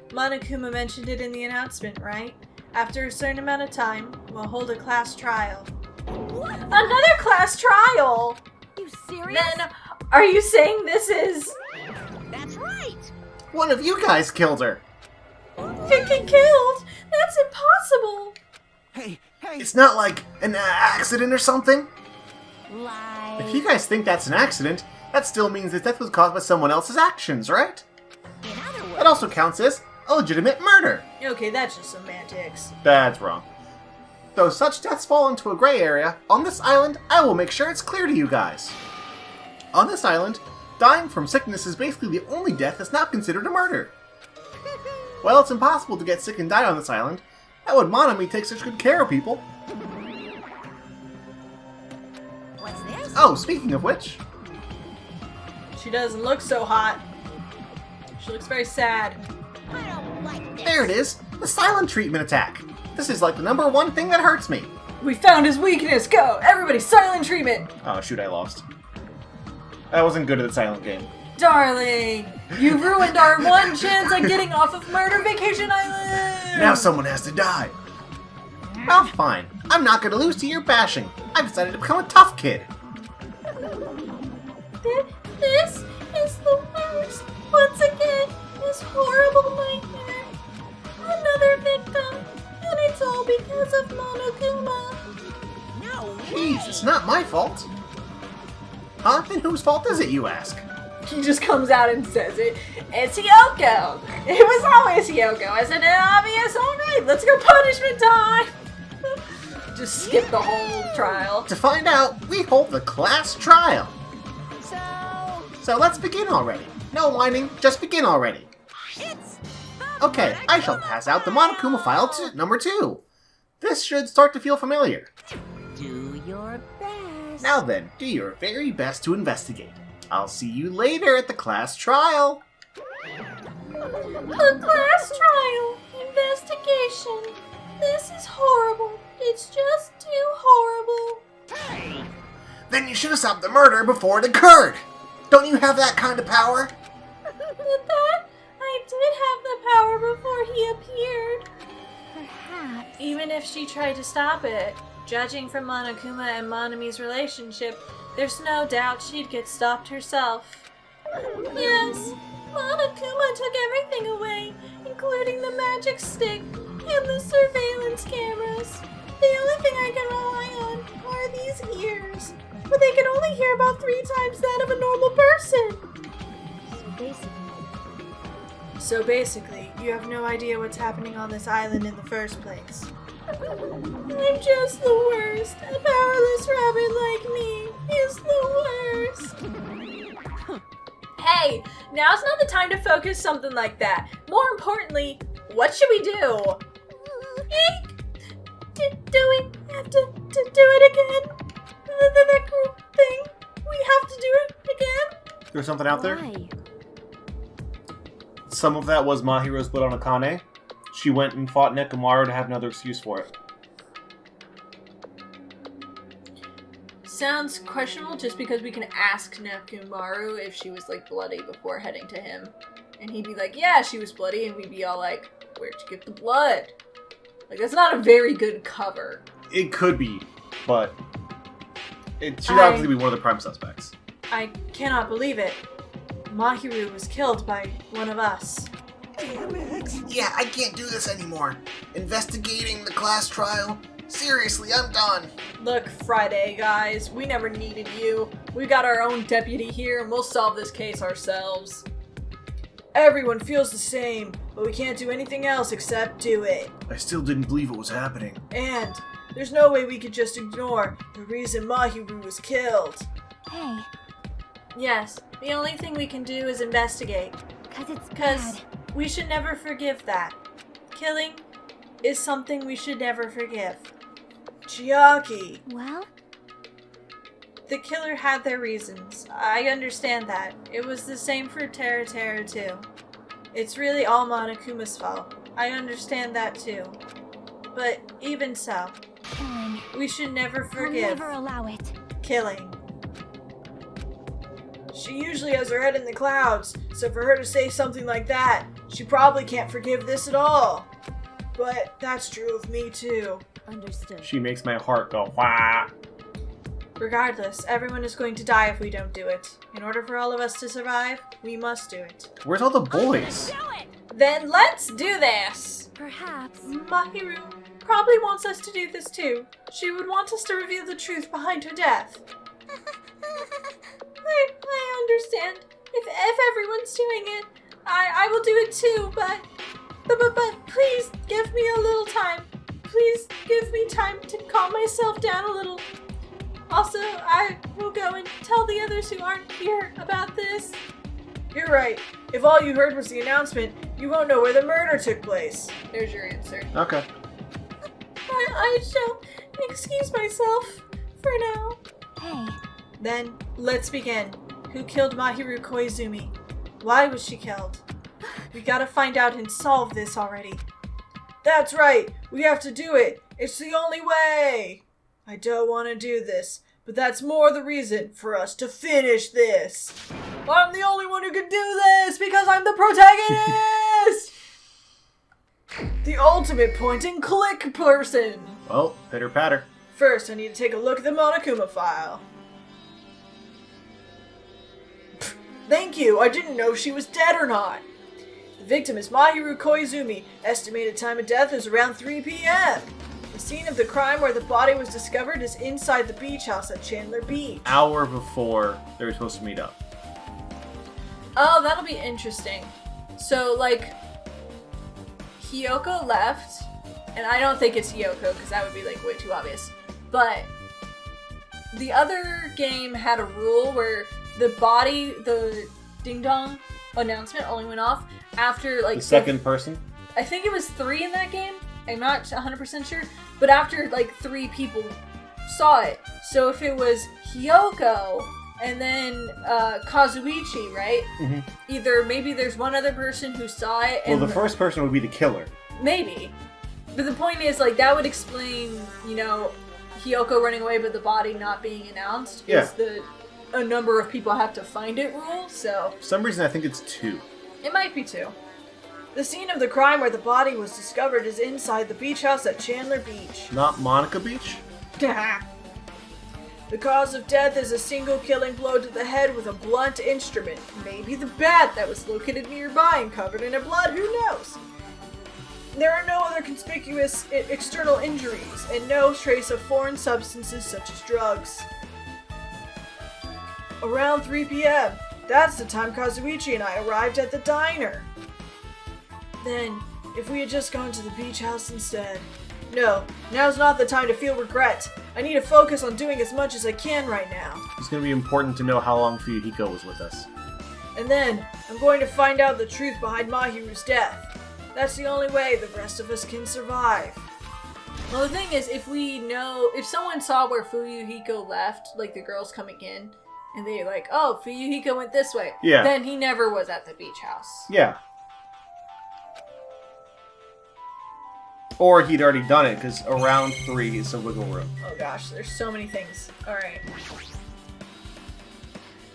Monokuma mentioned it in the announcement, right? After a certain amount of time, we'll hold a class trial. What? Another class trial? You serious? Then, are you saying this is... That's right. One of you guys killed her. Killed? That's impossible. Hey, It's not like an accident or something. Lie. if you guys think that's an accident, that still means that death was caused by someone else's actions, right? In other words, That also counts as a legitimate murder. Okay, that's just semantics. That's wrong. Though such deaths fall into a gray area, on this island, I will make sure it's clear to you guys. On this island, dying from sickness is basically the only death that's not considered a murder. Well, it's impossible to get sick and die on this island. How would Monami take such good care of people? what's this? Oh, speaking of which, She doesn't look so hot. She looks very sad. I don't like this. there it is, the silent treatment attack. This is like the #1 thing that hurts me. We found his weakness. Go, everybody, silent treatment. Oh shoot, I lost. I wasn't good at the silent game. Darling, you ruined our one chance at getting off of Murder Vacation Island. Now someone has to die. Well, fine. I'm not gonna lose to your bashing. I've decided to become a tough kid. This is the worst. Once again, this horrible nightmare. Another victim, and it's all because of Monokuma. No Jeez, it's not my fault. Huh? Then whose fault is it, you ask? He just comes out and says it. It's Hyoko. It was always Hyoko. Isn't it obvious? All right, let's go punishment time. Just skip the whole trial. To find out, we hold the class trial. So, So let's begin already. No whining, just begin already. it's Okay, I shall pass out the Monokuma file to #2. This should start to feel familiar. do your best. Now then, do your very best to investigate. I'll see you later at the class trial. A class trial. Investigation. This is horrible. It's just too horrible. Hey! Then you should have stopped the murder before it occurred. Don't you have that kind of power? With that, I did have the power before he appeared. Perhaps. Even if she tried to stop it, judging from Monokuma and Monami's relationship, there's no doubt she'd get stopped herself. Yes, Monokuma took everything away, including the magic stick and the surveillance cameras. The only thing I can rely on are these ears, but they can only hear about 3 times that of a normal person. So basically, you have no idea what's happening on this island in the first place. I'm just the worst. A powerless rabbit like me is the worst. Hey, now's not the time to focus something like that. More importantly, what should we do? Eek! Do we have to do it again? The group thing? We have to do it again? There's something out there? Why? Some of that was Mahiru's blood on Akane. She went and fought Nekomaru to have another excuse for it. Sounds questionable just because we can ask Nekomaru if she was like bloody before heading to him. And he'd be like, yeah, she was bloody, and we'd be all like, where'd you get the blood? Like, that's not a very good cover. It could be, but it should obviously be one of the prime suspects. I cannot believe it. Mahiru was killed by one of us. Damn it! Yeah, I can't do this anymore. Investigating the class trial? Seriously, I'm done. Look, Friday, guys, we never needed you. We got our own deputy here, and we'll solve this case ourselves. Everyone feels the same, but we can't do anything else except do it. I still didn't believe it was happening. And there's no way we could just ignore the reason Mahiru was killed. Hey, Yes, the only thing we can do is investigate. 'cause it's Because bad. we should never forgive that. Killing is something we should never forgive. Chiaki, Well, the killer had their reasons. I understand that. It was the same for Tera Tera too. It's really all Monokuma's fault. I understand that too. But even so, killing. we should never I'll forgive never allow it. killing. She usually has her head in the clouds, so for her to say something like that, she probably can't forgive this at all. But that's true of me too. Understood. She makes my heart go wah. Regardless, everyone is going to die if we don't do it. In order for all of us to survive, we must do it. Where's all the boys? Then let's do this! Perhaps. Mahiru probably wants us to do this too. She would want us to reveal the truth behind her death. I understand. If everyone's doing it, I will do it too, but please give me a little time. Please give me time to calm myself down a little. Also, I will go and tell the others who aren't here about this. You're right. If all you heard was the announcement, you won't know where the murder took place. There's your answer. Okay. I shall excuse myself for now. Hey, Then, let's begin. Who killed Mahiru Koizumi? Why was she killed? We gotta find out and solve this already. That's right! We have to do it! It's the only way! I don't want to do this, but that's more the reason for us to finish this! I'm the only one who can do this because I'm the protagonist! The ultimate point and click person! Well, pitter patter. First, I need to take a look at the Monokuma file. Thank you, I didn't know if she was dead or not. The victim is Mahiru Koizumi. Estimated time of death is around 3 p.m. The scene of the crime where the body was discovered is inside the beach house at Chandler Beach. Hour before they were supposed to meet up. Oh, that'll be interesting. So, like, Hyoko left, and I don't think it's Hyoko because that would be, like, way too obvious. But the other game had a rule where the ding-dong announcement only went off after, like... The second person? I think it was 3 in that game. I'm not 100% sure. But after, like, 3 people saw it. So if it was Hyoko and then Kazuichi, right? Mm-hmm. Either maybe there's one other person who saw it and... Well, the first person would be the killer. Maybe. But the point is, like, that would explain, you know, Hyoko running away but the body not being announced. Yeah. Is a number of people have to find it rule, so... For some reason, I think it's 2. It might be 2. The scene of the crime where the body was discovered is inside the beach house at Chandler Beach. Not Monica Beach? The cause of death is a single killing blow to the head with a blunt instrument. Maybe the bat that was located nearby and covered in blood, who knows? There are no other conspicuous external injuries, and no trace of foreign substances such as drugs. Around 3 p.m., that's the time Kazuichi and I arrived at the diner. Then, if we had just gone to the beach house instead. No, now's not the time to feel regret. I need to focus on doing as much as I can right now. It's going to be important to know how long Fuyuhiko was with us. And then, I'm going to find out the truth behind Mahiru's death. That's the only way the rest of us can survive. Well, the thing is, if someone saw where Fuyuhiko left, like the girls coming in, and they're like, oh, Fuyuhiko went this way, yeah, then he never was at the beach house. Yeah. Or he'd already done it, because around 3 is a wiggle room. Oh gosh, there's so many things. Alright.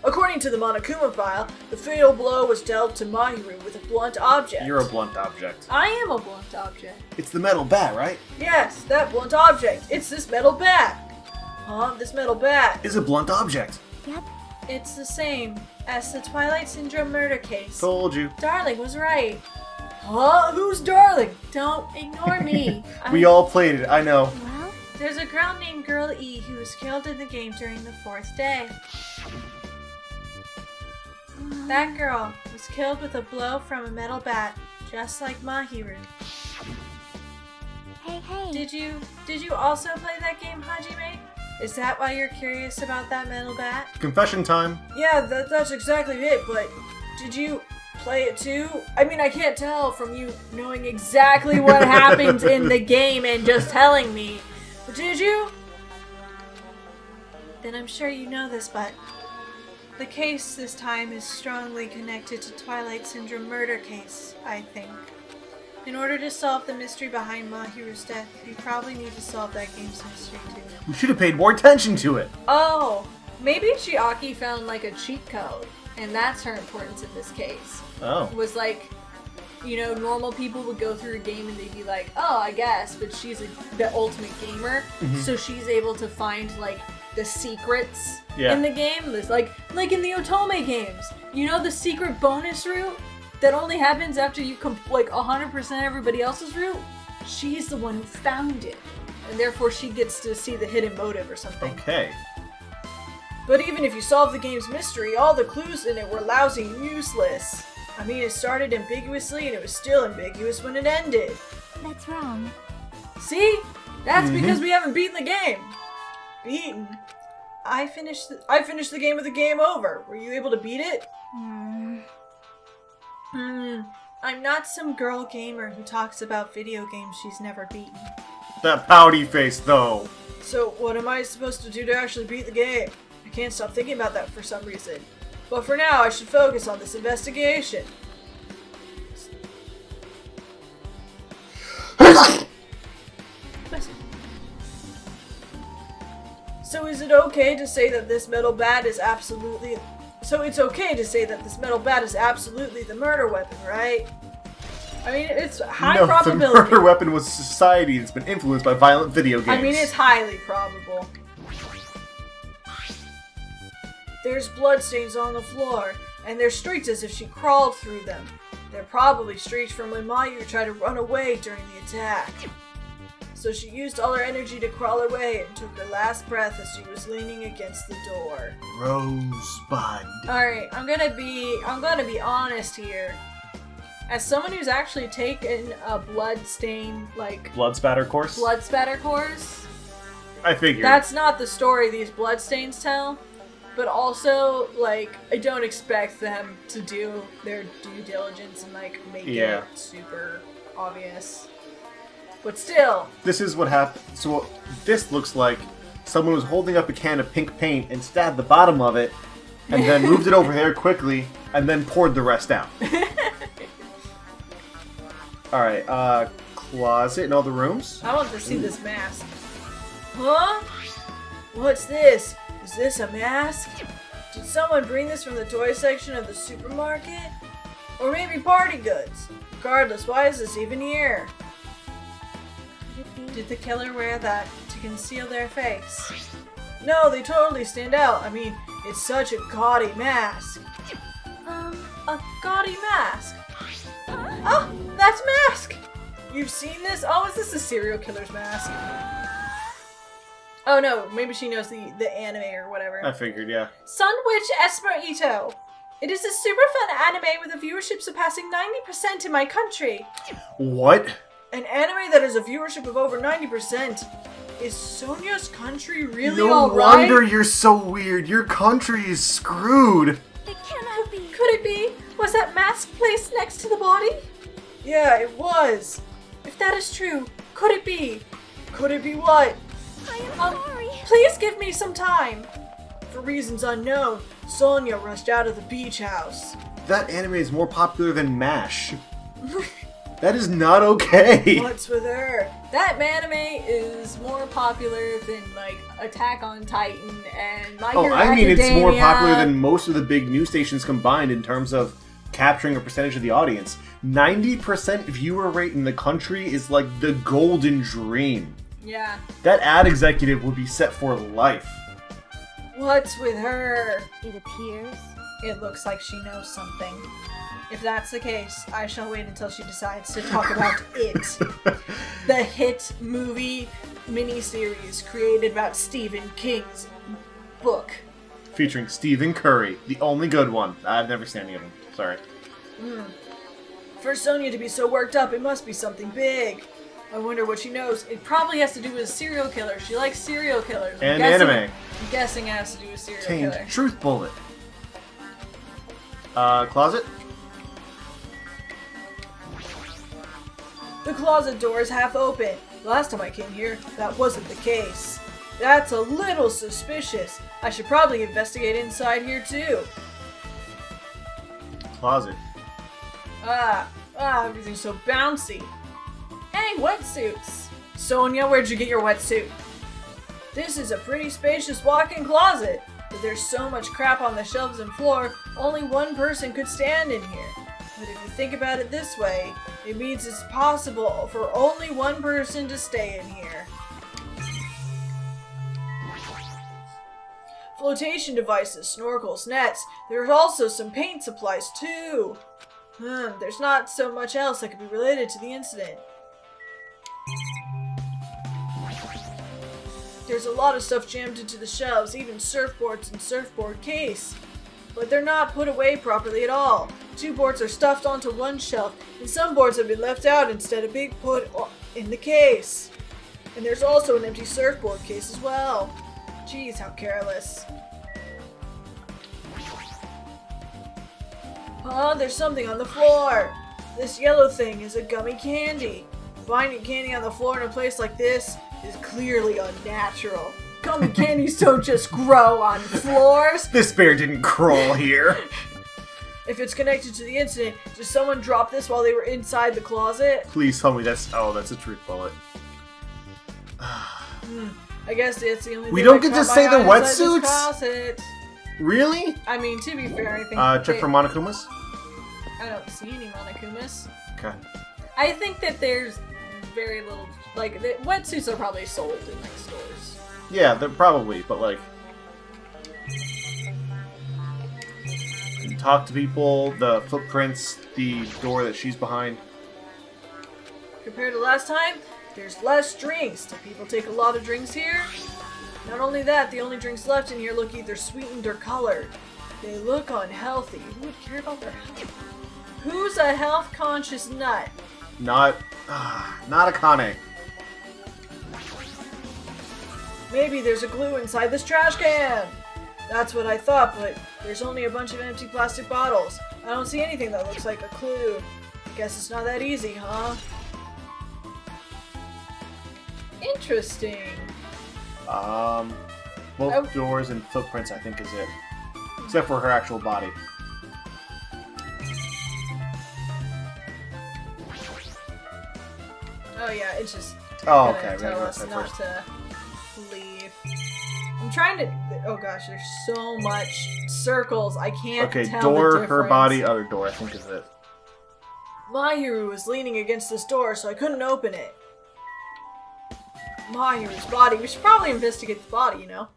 According to the Monokuma file, the fatal blow was dealt to Mahiru with a blunt object. You're a blunt object. I am a blunt object. It's the metal bat, right? Yes, that blunt object. It's this metal bat. Huh? This metal bat. Is a blunt object. Yep. It's the same as the Twilight Syndrome murder case. Told you. Darling was right. Huh? Who's Darling? Don't ignore me. We all played it, I know. Well, There's a girl named Girl E who was killed in the game during the 4th day. That girl was killed with a blow from a metal bat, just like Mahiru. hey. Did you also play that game, Hajime? Is that why you're curious about that metal bat? Confession time. Yeah, that's exactly it, but did you play it too? I mean, I can't tell from you knowing exactly what happens in the game and just telling me. But did you? Then I'm sure you know this, but the case this time is strongly connected to Twilight Syndrome murder case, I think. In order to solve the mystery behind Mahiru's death, you probably need to solve that game's mystery too. We should have paid more attention to it. Oh, maybe Chiaki found like a cheat code, and that's her importance in this case. Oh. Was like, you know, normal people would go through a game and they'd be like, oh, I guess, but she's the ultimate gamer, so she's able to find like the secrets in the game. There's like in the Otome games, you know, the secret bonus route that only happens after you like 100% everybody else's route. She's the one who found it, and therefore she gets to see the hidden motive or something. Okay. But even if you solve the game's mystery, all the clues in it were lousy and useless. I mean, it started ambiguously and it was still ambiguous when it ended. That's wrong. See? That's because we haven't beaten the game. Beaten? I finished the game with the game over. Were you able to beat it? I'm not some girl gamer who talks about video games she's never beaten. That pouty face, though. So, what am I supposed to do to actually beat the game? I can't stop thinking about that for some reason. But for now, I should focus on this investigation. So is it okay to say that this metal bat is absolutely... So it's okay to say that this metal bat is absolutely the murder weapon, right? I mean, it's high probability. The murder weapon was society that's been influenced by violent video games. I mean, it's highly probable. There's bloodstains on the floor, and there's streaks as if she crawled through them. They're probably streaks from when Mahiru tried to run away during the attack. So she used all her energy to crawl away and took her last breath as she was leaning against the door. Rosebud. Alright, I'm gonna be honest here. As someone who's actually taken a blood spatter course, I figured. That's not the story these bloodstains tell. But also, like, I don't expect them to do their due diligence and, like, make it super obvious. But still. This is what happened. So this looks like someone was holding up a can of pink paint and stabbed the bottom of it, and then moved it over there quickly, and then poured the rest out. Alright, closet in all the rooms? I want to see this mask. Huh? What's this? Is this a mask? Did someone bring this from the toy section of the supermarket? Or maybe party goods? Regardless, why is this even here? Did the killer wear that to conceal their face? No, they totally stand out. I mean, it's such a gaudy mask. A gaudy mask? Oh, that's Mask! You've seen this? Oh, is this a serial killer's mask? Oh no, maybe she knows the anime or whatever. I figured, yeah. Sun Witch Esperito. It is a super fun anime with a viewership surpassing 90% in my country. What? An anime that has a viewership of over 90%. Is Sonia's country really No alright? wonder you're so weird. Your country is screwed. It cannot be. Could it be? Was that mask placed next to the body? Yeah, it was. If that is true, could it be? Could it be what? I am sorry. Please give me some time. For reasons unknown, Sonia rushed out of the beach house. That anime is more popular than MASH. That is not okay. What's with her? That anime is more popular than, like, Attack on Titan and My Hero Academia. It's more popular Academia. than most of the big news stations combined in terms of capturing a percentage of the audience. 90% viewer rate in the country is like the golden dream. Yeah. That ad executive would be set for life. What's with her? It appears. It looks like she knows something. If that's the case, I shall wait until she decides to talk about it. The hit movie miniseries created about Stephen King's book. Featuring Stephen Curry, the only good one. I've never seen any of them. Sorry. For Sonia to be so worked up, it must be something big. I wonder what she knows. It probably has to do with a serial killer. She likes serial killers. And anime. I'm guessing it has to do with serial Tamed killer. Truth Bullet. Closet? The closet door is half open. Last time I came here, that wasn't the case. That's a little suspicious. I should probably investigate inside here too. Closet. Everything's so bouncy. Hey, wetsuits! Sonia, where'd you get your wetsuit? This is a pretty spacious walk-in closet, but there's so much crap on the shelves and floor, only one person could stand in here. But if you think about it this way, it means it's possible for only one person to stay in here. Flotation devices, snorkels, nets. There's also some paint supplies too. There's not so much else that could be related to the incident. There's a lot of stuff jammed into the shelves, even surfboards and surfboard case. But they're not put away properly at all. 2 boards are stuffed onto one shelf, and some boards have been left out instead of being put in the case. And there's also an empty surfboard case as well. Jeez, how careless. Oh, there's something on the floor. This yellow thing is a gummy candy. Finding candy on the floor in a place like this is clearly unnatural. Gummy candies don't just grow on floors. This bear didn't crawl here. If it's connected to the incident, did someone drop this while they were inside the closet? Please tell me that's a truth bullet. I guess it's the only We thing don't that get to caught say my the eye inside this wetsuits? closet. Really? I mean, to be fair, I think Check for Monokumas? I don't see any Monokumas. Okay. I think that there's very little, like, the wetsuits are probably sold in, like, stores. Yeah, they're probably, but like... You can talk to people, the footprints, the door that she's behind. Compared to last time, there's less drinks. Do people take a lot of drinks here? Not only that, the only drinks left in here look either sweetened or colored. They look unhealthy. Who would care about their health? Who's a health-conscious nut? Not Akane. Maybe there's a glue inside this trash can. That's what I thought, but there's only a bunch of empty plastic bottles. I don't see anything that looks like a clue. Guess it's not that easy, huh? Interesting. Both doors and footprints, I think, is it. Except for her actual body. It's just Oh, gonna okay. We gotta tell go us outside not first. to leave. I'm trying to. Oh gosh, there's so much circles. I can't Okay, tell door, the her difference. body, other door, I think is it. Mahiru was leaning against this door, so I couldn't open it. Mahiru's body. We should probably investigate the body, you know?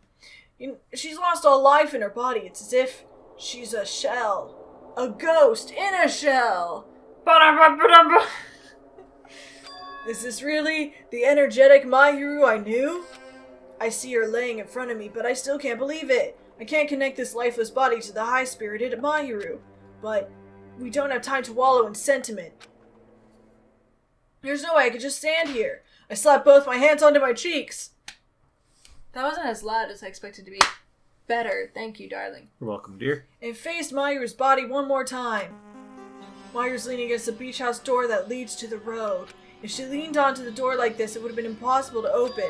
She's lost all life in her body. It's as if she's a shell. A ghost in a shell. Is this really the energetic Mahiru I knew? I see her laying in front of me, but I still can't believe it. I can't connect this lifeless body to the high-spirited Mahiru. But we don't have time to wallow in sentiment. There's no way I could just stand here. I slapped both my hands onto my cheeks. That wasn't as loud as I expected to be. Better, thank you, darling. You're welcome, dear. And faced Mahiru's body one more time. Mahiru's leaning against the beach house door that leads to the road. If she leaned onto the door like this, it would have been impossible to open.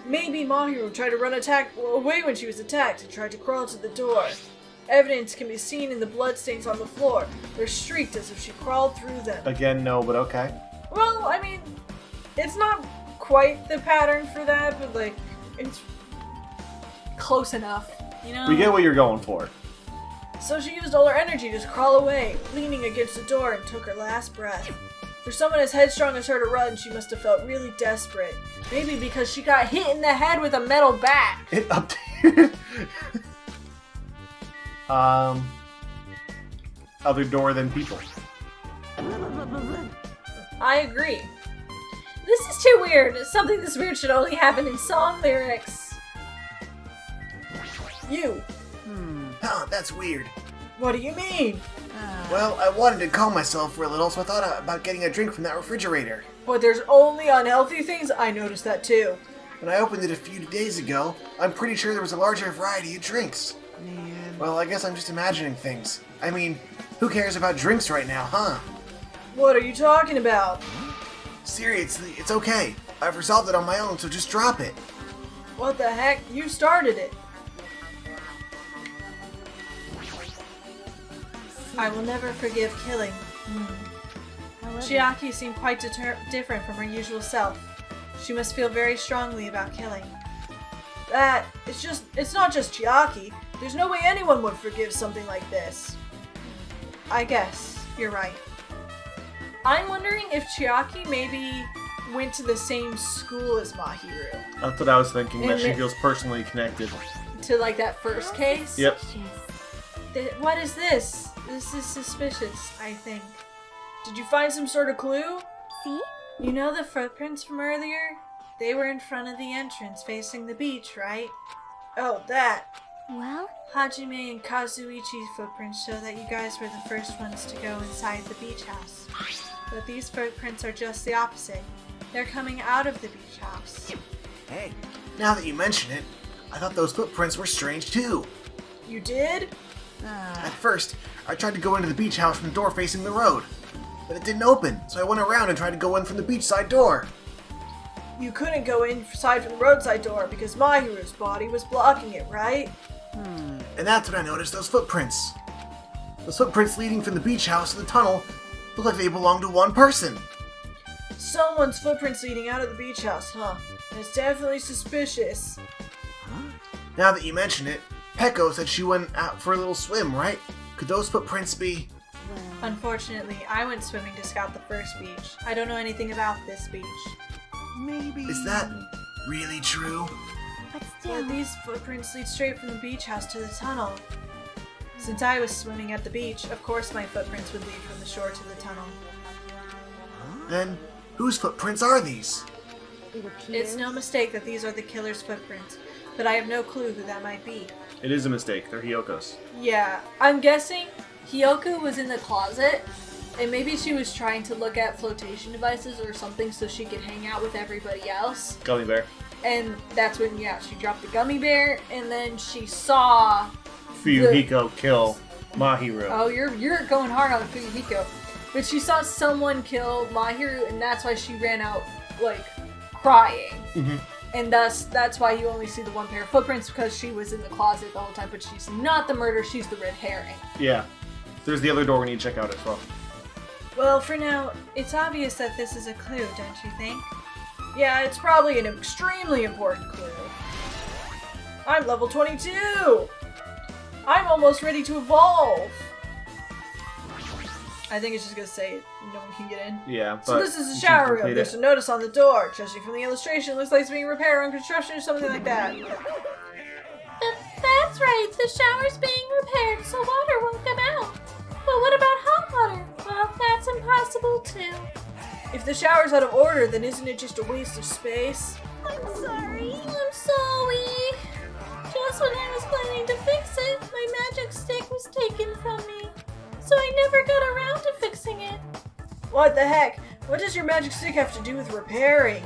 Maybe Mahiru tried to run away when she was attacked and tried to crawl to the door. Evidence can be seen in the bloodstains on the floor. They're streaked as if she crawled through them. Again, no, but okay. Well, I mean, it's not quite the pattern for that, but like, it's close enough, you know? We get what you're going for. So she used all her energy to crawl away, leaning against the door, and took her last breath. For someone as headstrong as her to run, she must have felt really desperate. Maybe because she got hit in the head with a metal bat. It updated. Other door than people. I agree. This is too weird. Something this weird should only happen in song lyrics. You. Huh, that's weird. What do you mean? Well, I wanted to calm myself for a little, so I thought about getting a drink from that refrigerator. But there's only unhealthy things? I noticed that too. When I opened it a few days ago, I'm pretty sure there was a larger variety of drinks. Well, I guess I'm just imagining things. I mean, who cares about drinks right now, huh? What are you talking about? Seriously, it's okay. I've resolved it on my own, so just drop it. What the heck? You started it. I will never forgive killing. Chiaki seemed quite different from her usual self. She must feel very strongly about killing. It's not just Chiaki. There's no way anyone would forgive something like this. I guess, you're right. I'm wondering if Chiaki maybe went to the same school as Mahiru. That's what I was thinking, that And she it- feels personally connected. To like that first case? Yep. What is this? This is suspicious, I think. Did you find some sort of clue? See? You know the footprints from earlier? They were in front of the entrance facing the beach, right? Oh, that. Well, Hajime and Kazuichi's footprints show that you guys were the first ones to go inside the beach house. But these footprints are just the opposite. They're coming out of the beach house. Hey, now that you mention it, I thought those footprints were strange too. You did? At first, I tried to go into the beach house from the door facing the road, but it didn't open, so I went around and tried to go in from the beachside door. You couldn't go inside from the roadside door because Mahiru's body was blocking it, right? And that's when I noticed those footprints. Those footprints leading from the beach house to the tunnel look like they belong to one person. Someone's footprints leading out of the beach house, huh? It's definitely suspicious. Now that you mention it, Peko said she went out for a little swim, right? Could those footprints be... Unfortunately, I went swimming to scout the first beach. I don't know anything about this beach. Is that really true? but still. But these footprints lead straight from the beach house to the tunnel. Since I was swimming at the beach, of course my footprints would lead from the shore to the tunnel. Then, whose footprints are these? It appears. It's no mistake that these are the killer's footprints, but I have no clue who that might be. It is a mistake. They're Hyoko's. Yeah, I'm guessing Hyoko was in the closet, and maybe she was trying to look at flotation devices or something so she could hang out with everybody else. Gummy bear. And that's when, yeah, she dropped the gummy bear, and then she saw... Fuyuhiko kill Mahiru. Oh, you're going hard on Fuyuhiko. But she saw someone kill Mahiru, and that's why she ran out, like, crying. Mhm. And thus, that's why you only see the one pair of footprints, because she was in the closet the whole time, but she's not the murderer, she's the red herring. Yeah. There's the other door we need to check out as well. Well, for now, it's obvious that this is a clue, don't you think? Yeah, it's probably an extremely important clue. I'm level 22! I'm almost ready to evolve! I think it's just gonna say no one can get in. Yeah, but so this is a you shower can room. complete There's it. a notice on the door. Judging from the illustration, it looks like it's being repaired on construction or something like that. That's right, the shower's being repaired so water won't come out. But what about hot water? Well, that's impossible too. If the shower's out of order, then isn't it just a waste of space? I'm sorry. I'm sorry. Just when I was planning to fix it, my magic stick was taken from me. So I never got around to fixing it. What the heck? What does your magic stick have to do with repairing?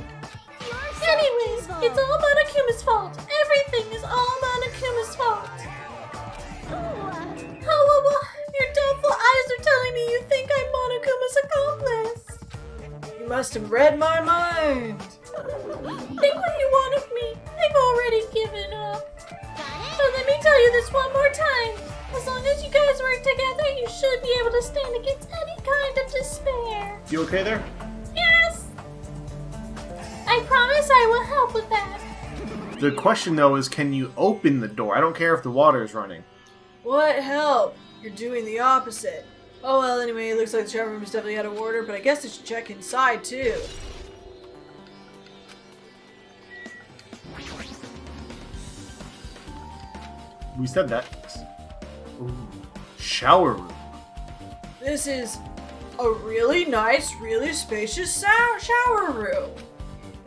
Anyways, it's all Monokuma's fault. Everything is all Monokuma's fault. Oh, your doubtful eyes are telling me you think I'm Monokuma's accomplice. You must have read my mind. Think what you want of me. I've already given up. But let me tell you this one more time. As long as you guys work together, you should be able to stand against any kind of despair. You okay there? Yes! I promise I will help with that. The question though is, can you open the door? I don't care if the water is running. What help? You're doing the opposite. Oh well, anyway, it looks like the shower room is definitely out of order, but I guess I should check inside too. We said that. Ooh, shower room. This is a really nice, really spacious shower room.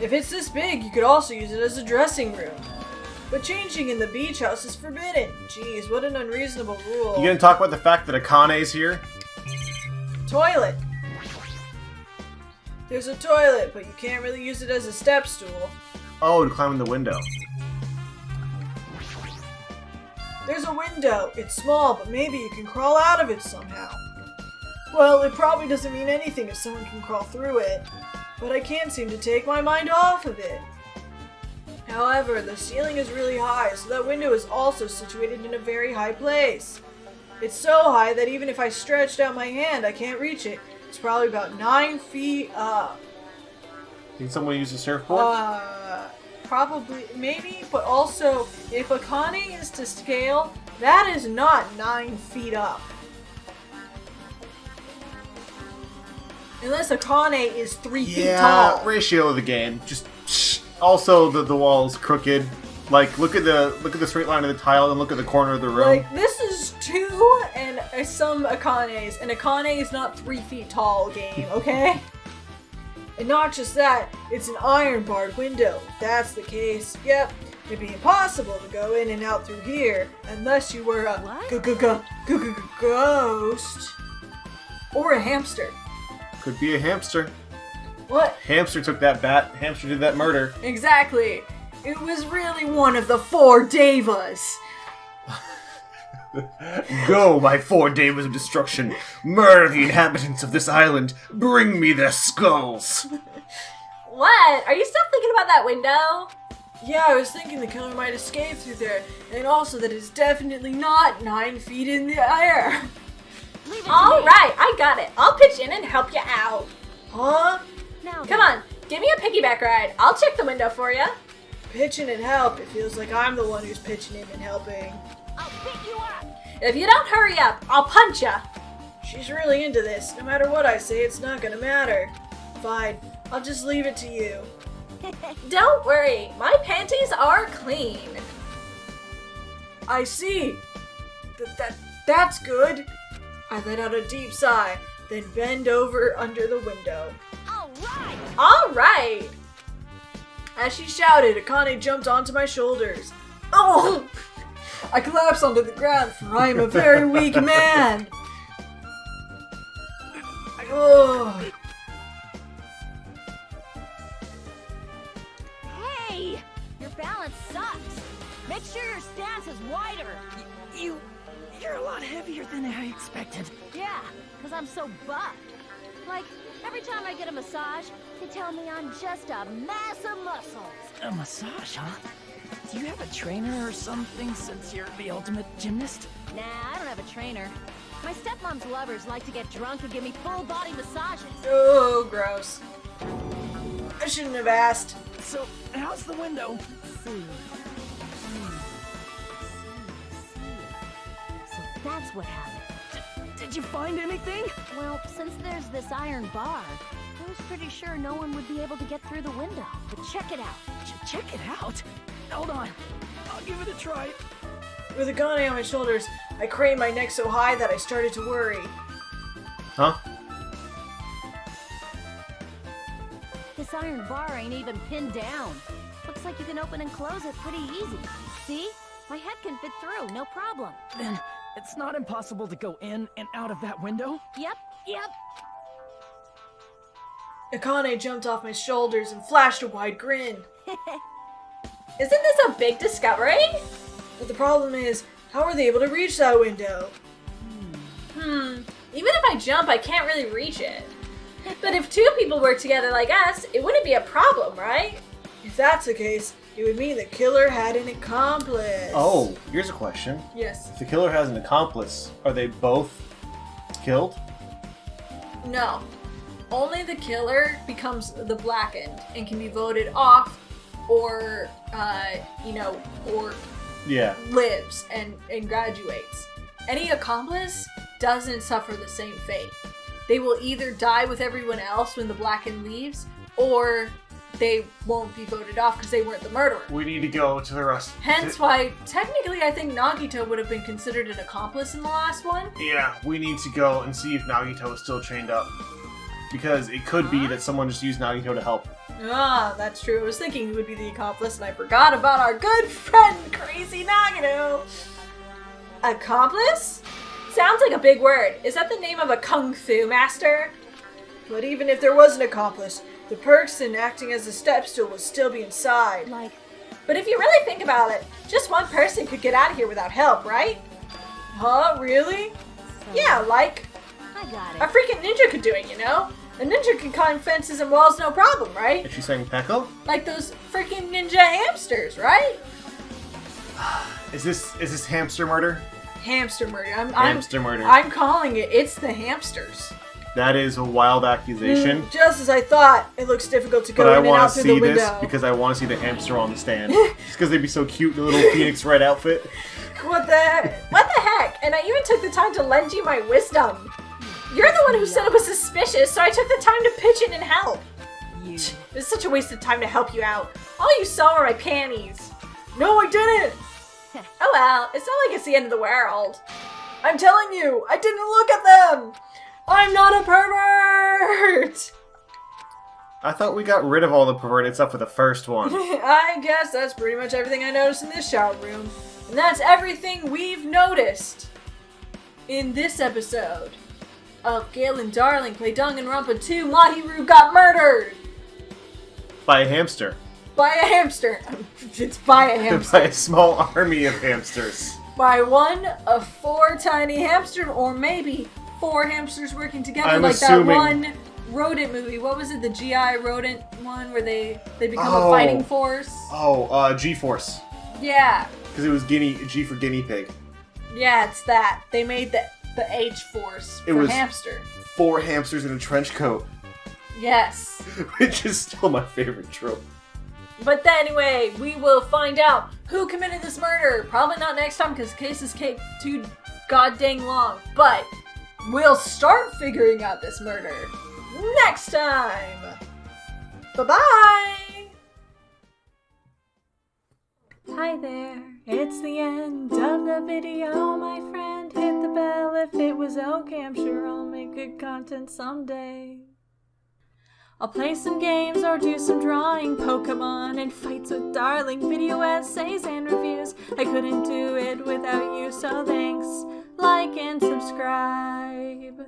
If it's this big, you could also use it as a dressing room. But changing in the beach house is forbidden. Jeez, what an unreasonable rule. You gonna talk about the fact that Akane's here? Toilet. There's a toilet, but you can't really use it as a step stool. Oh, to climb in the window. There's a window. It's small, but maybe you can crawl out of it somehow. Well, it probably doesn't mean anything if someone can crawl through it, but I can't seem to take my mind off of it. However, the ceiling is really high, so that window is also situated in a very high place. It's so high that even if I stretched out my hand, I can't reach it. It's probably about 9 feet up. Need someone to use a surfboard? Probably, maybe, but also, if Akane is to scale, that is not 9 feet up. Unless Akane is 3 feet tall. Yeah, ratio of the game. Just also the wall's crooked. Like look at the straight line of the tile and look at the corner of the room. Like this is 2 and some Akanes, and Akane is not 3 feet tall. Game, okay? And not just that, it's an iron barred window. If that's the case, yep, it'd be impossible to go in and out through here unless you were a ghost or a hamster. Could be a hamster. What? Hamster took that bat. Hamster did that murder. Exactly. It was really one of the 4 Devas. Go, my 4 devas of destruction. Murder the inhabitants of this island. Bring me their skulls. What? Are you still thinking about that window? Yeah, I was thinking the killer might escape through there, and also that it's definitely not 9 feet in the air. Alright, I got it. I'll pitch in and help you out. Huh? Come on, give me a piggyback ride. I'll check the window for you. Pitching and help. It feels like I'm the one who's pitching in and helping. I'll pick you up. If you don't hurry up, I'll punch ya. She's really into this. No matter what I say, it's not gonna matter. Fine, I'll just leave it to you. Don't worry, my panties are clean. I see. That's good. I let out a deep sigh, then bend over under the window. Alright. As she shouted, Akane jumped onto my shoulders. Oh! I collapsed onto the ground, for I am a very weak man. Oh. Hey! Your balance sucks. Make sure your stance is wider. You're a lot heavier than I expected. Yeah, because I'm so buffed. Like, every time I get a massage, they tell me I'm just a mass of muscles. A massage, huh? Do you have a trainer or something since you're the ultimate gymnast? Nah, I don't have a trainer. My stepmom's lovers like to get drunk and give me full-body massages. Oh, gross. I shouldn't have asked. So, how's the window? So that's what happened. Did you find anything? Well, since there's this iron bar, I was pretty sure no one would be able to get through the window. But check it out. Check it out. Hold on. I'll give it a try. With a gun on my shoulders, I craned my neck so high that I started to worry. Huh? This iron bar ain't even pinned down. Looks like you can open and close it pretty easy. See? My head can fit through, no problem. Then it's not impossible to go in and out of that window? Yep. Akane jumped off my shoulders and flashed a wide grin. Isn't this a big discovery? But the problem is, how are they able to reach that window? Even if I jump, I can't really reach it. But if two people work together like us, it wouldn't be a problem, right? If that's the case, it would mean the killer had an accomplice. Oh, here's a question. Yes. If the killer has an accomplice, are they both killed? No. Only the killer becomes the blackened and can be voted off or, or Yeah. lives and graduates. Any accomplice doesn't suffer the same fate. They will either die with everyone else when the blackened leaves, or they won't be voted off because they weren't the murderer. We need to go to the rest. Hence why, technically, I think Nagito would have been considered an accomplice in the last one. Yeah, we need to go and see if Nagito is still chained up. Because it could be that someone just used Nagito to help. Ah, that's true. I was thinking he would be the accomplice, and I forgot about our good friend, Crazy Nagito. Accomplice? Sounds like a big word. Is that the name of a kung fu master? But even if there was an accomplice, the perks in acting as a stepstool would still be inside. But if you really think about it, just one person could get out of here without help, right? Huh? Really? Yeah, like I got a it. freaking ninja could do it, you know? A ninja can climb fences and walls no problem, right? Is she saying Pekko? Like those freaking ninja hamsters, right? Is this hamster murder? Hamster murder. Hamster murder. I'm calling it. It's the hamsters. That is a wild accusation. Just as I thought. It looks difficult to But go I in and want out to through see the this window. because I want to see the hamster on the stand. Just because they'd be so cute in a little Phoenix Red outfit. What the heck? What the heck? And I even took the time to lend you my wisdom. You're the one who said it was suspicious, so I took the time to pitch in and help. It's such a waste of time to help you out. All you saw were my panties. No, I didn't! Oh well, it's not like it's the end of the world. I'm telling you, I didn't look at them! I'm not a pervert! I thought we got rid of all the perverted stuff for the first one. I guess that's pretty much everything I noticed in this shower room. And that's everything we've noticed in this episode of Gale and Darling Play Danganronpa 2. Mahiru got murdered! By a hamster. By a hamster. It's by a hamster. By a small army of hamsters. By one of 4 tiny hamsters, or maybe 4 hamsters working together, I'm like assuming. that one rodent movie. What was it? The GI rodent one where they become a fighting force? G-Force. Yeah. Because it was G for guinea pig. Yeah, it's that. They made the H-force It for was- hamster. 4 hamsters in a trench coat. Yes. Which is still my favorite trope. But then anyway, we will find out who committed this murder. Probably not next time because the case is too god dang long. But we'll start figuring out this murder next time. Bye-bye. Hi there. It's the end of the video, my friend. Hit the bell if it was okay. I'm sure I'll make good content someday. I'll play some games or do some drawing, Pokemon and fights with Darling, video essays and reviews. I couldn't do it without you, so thanks, like and subscribe.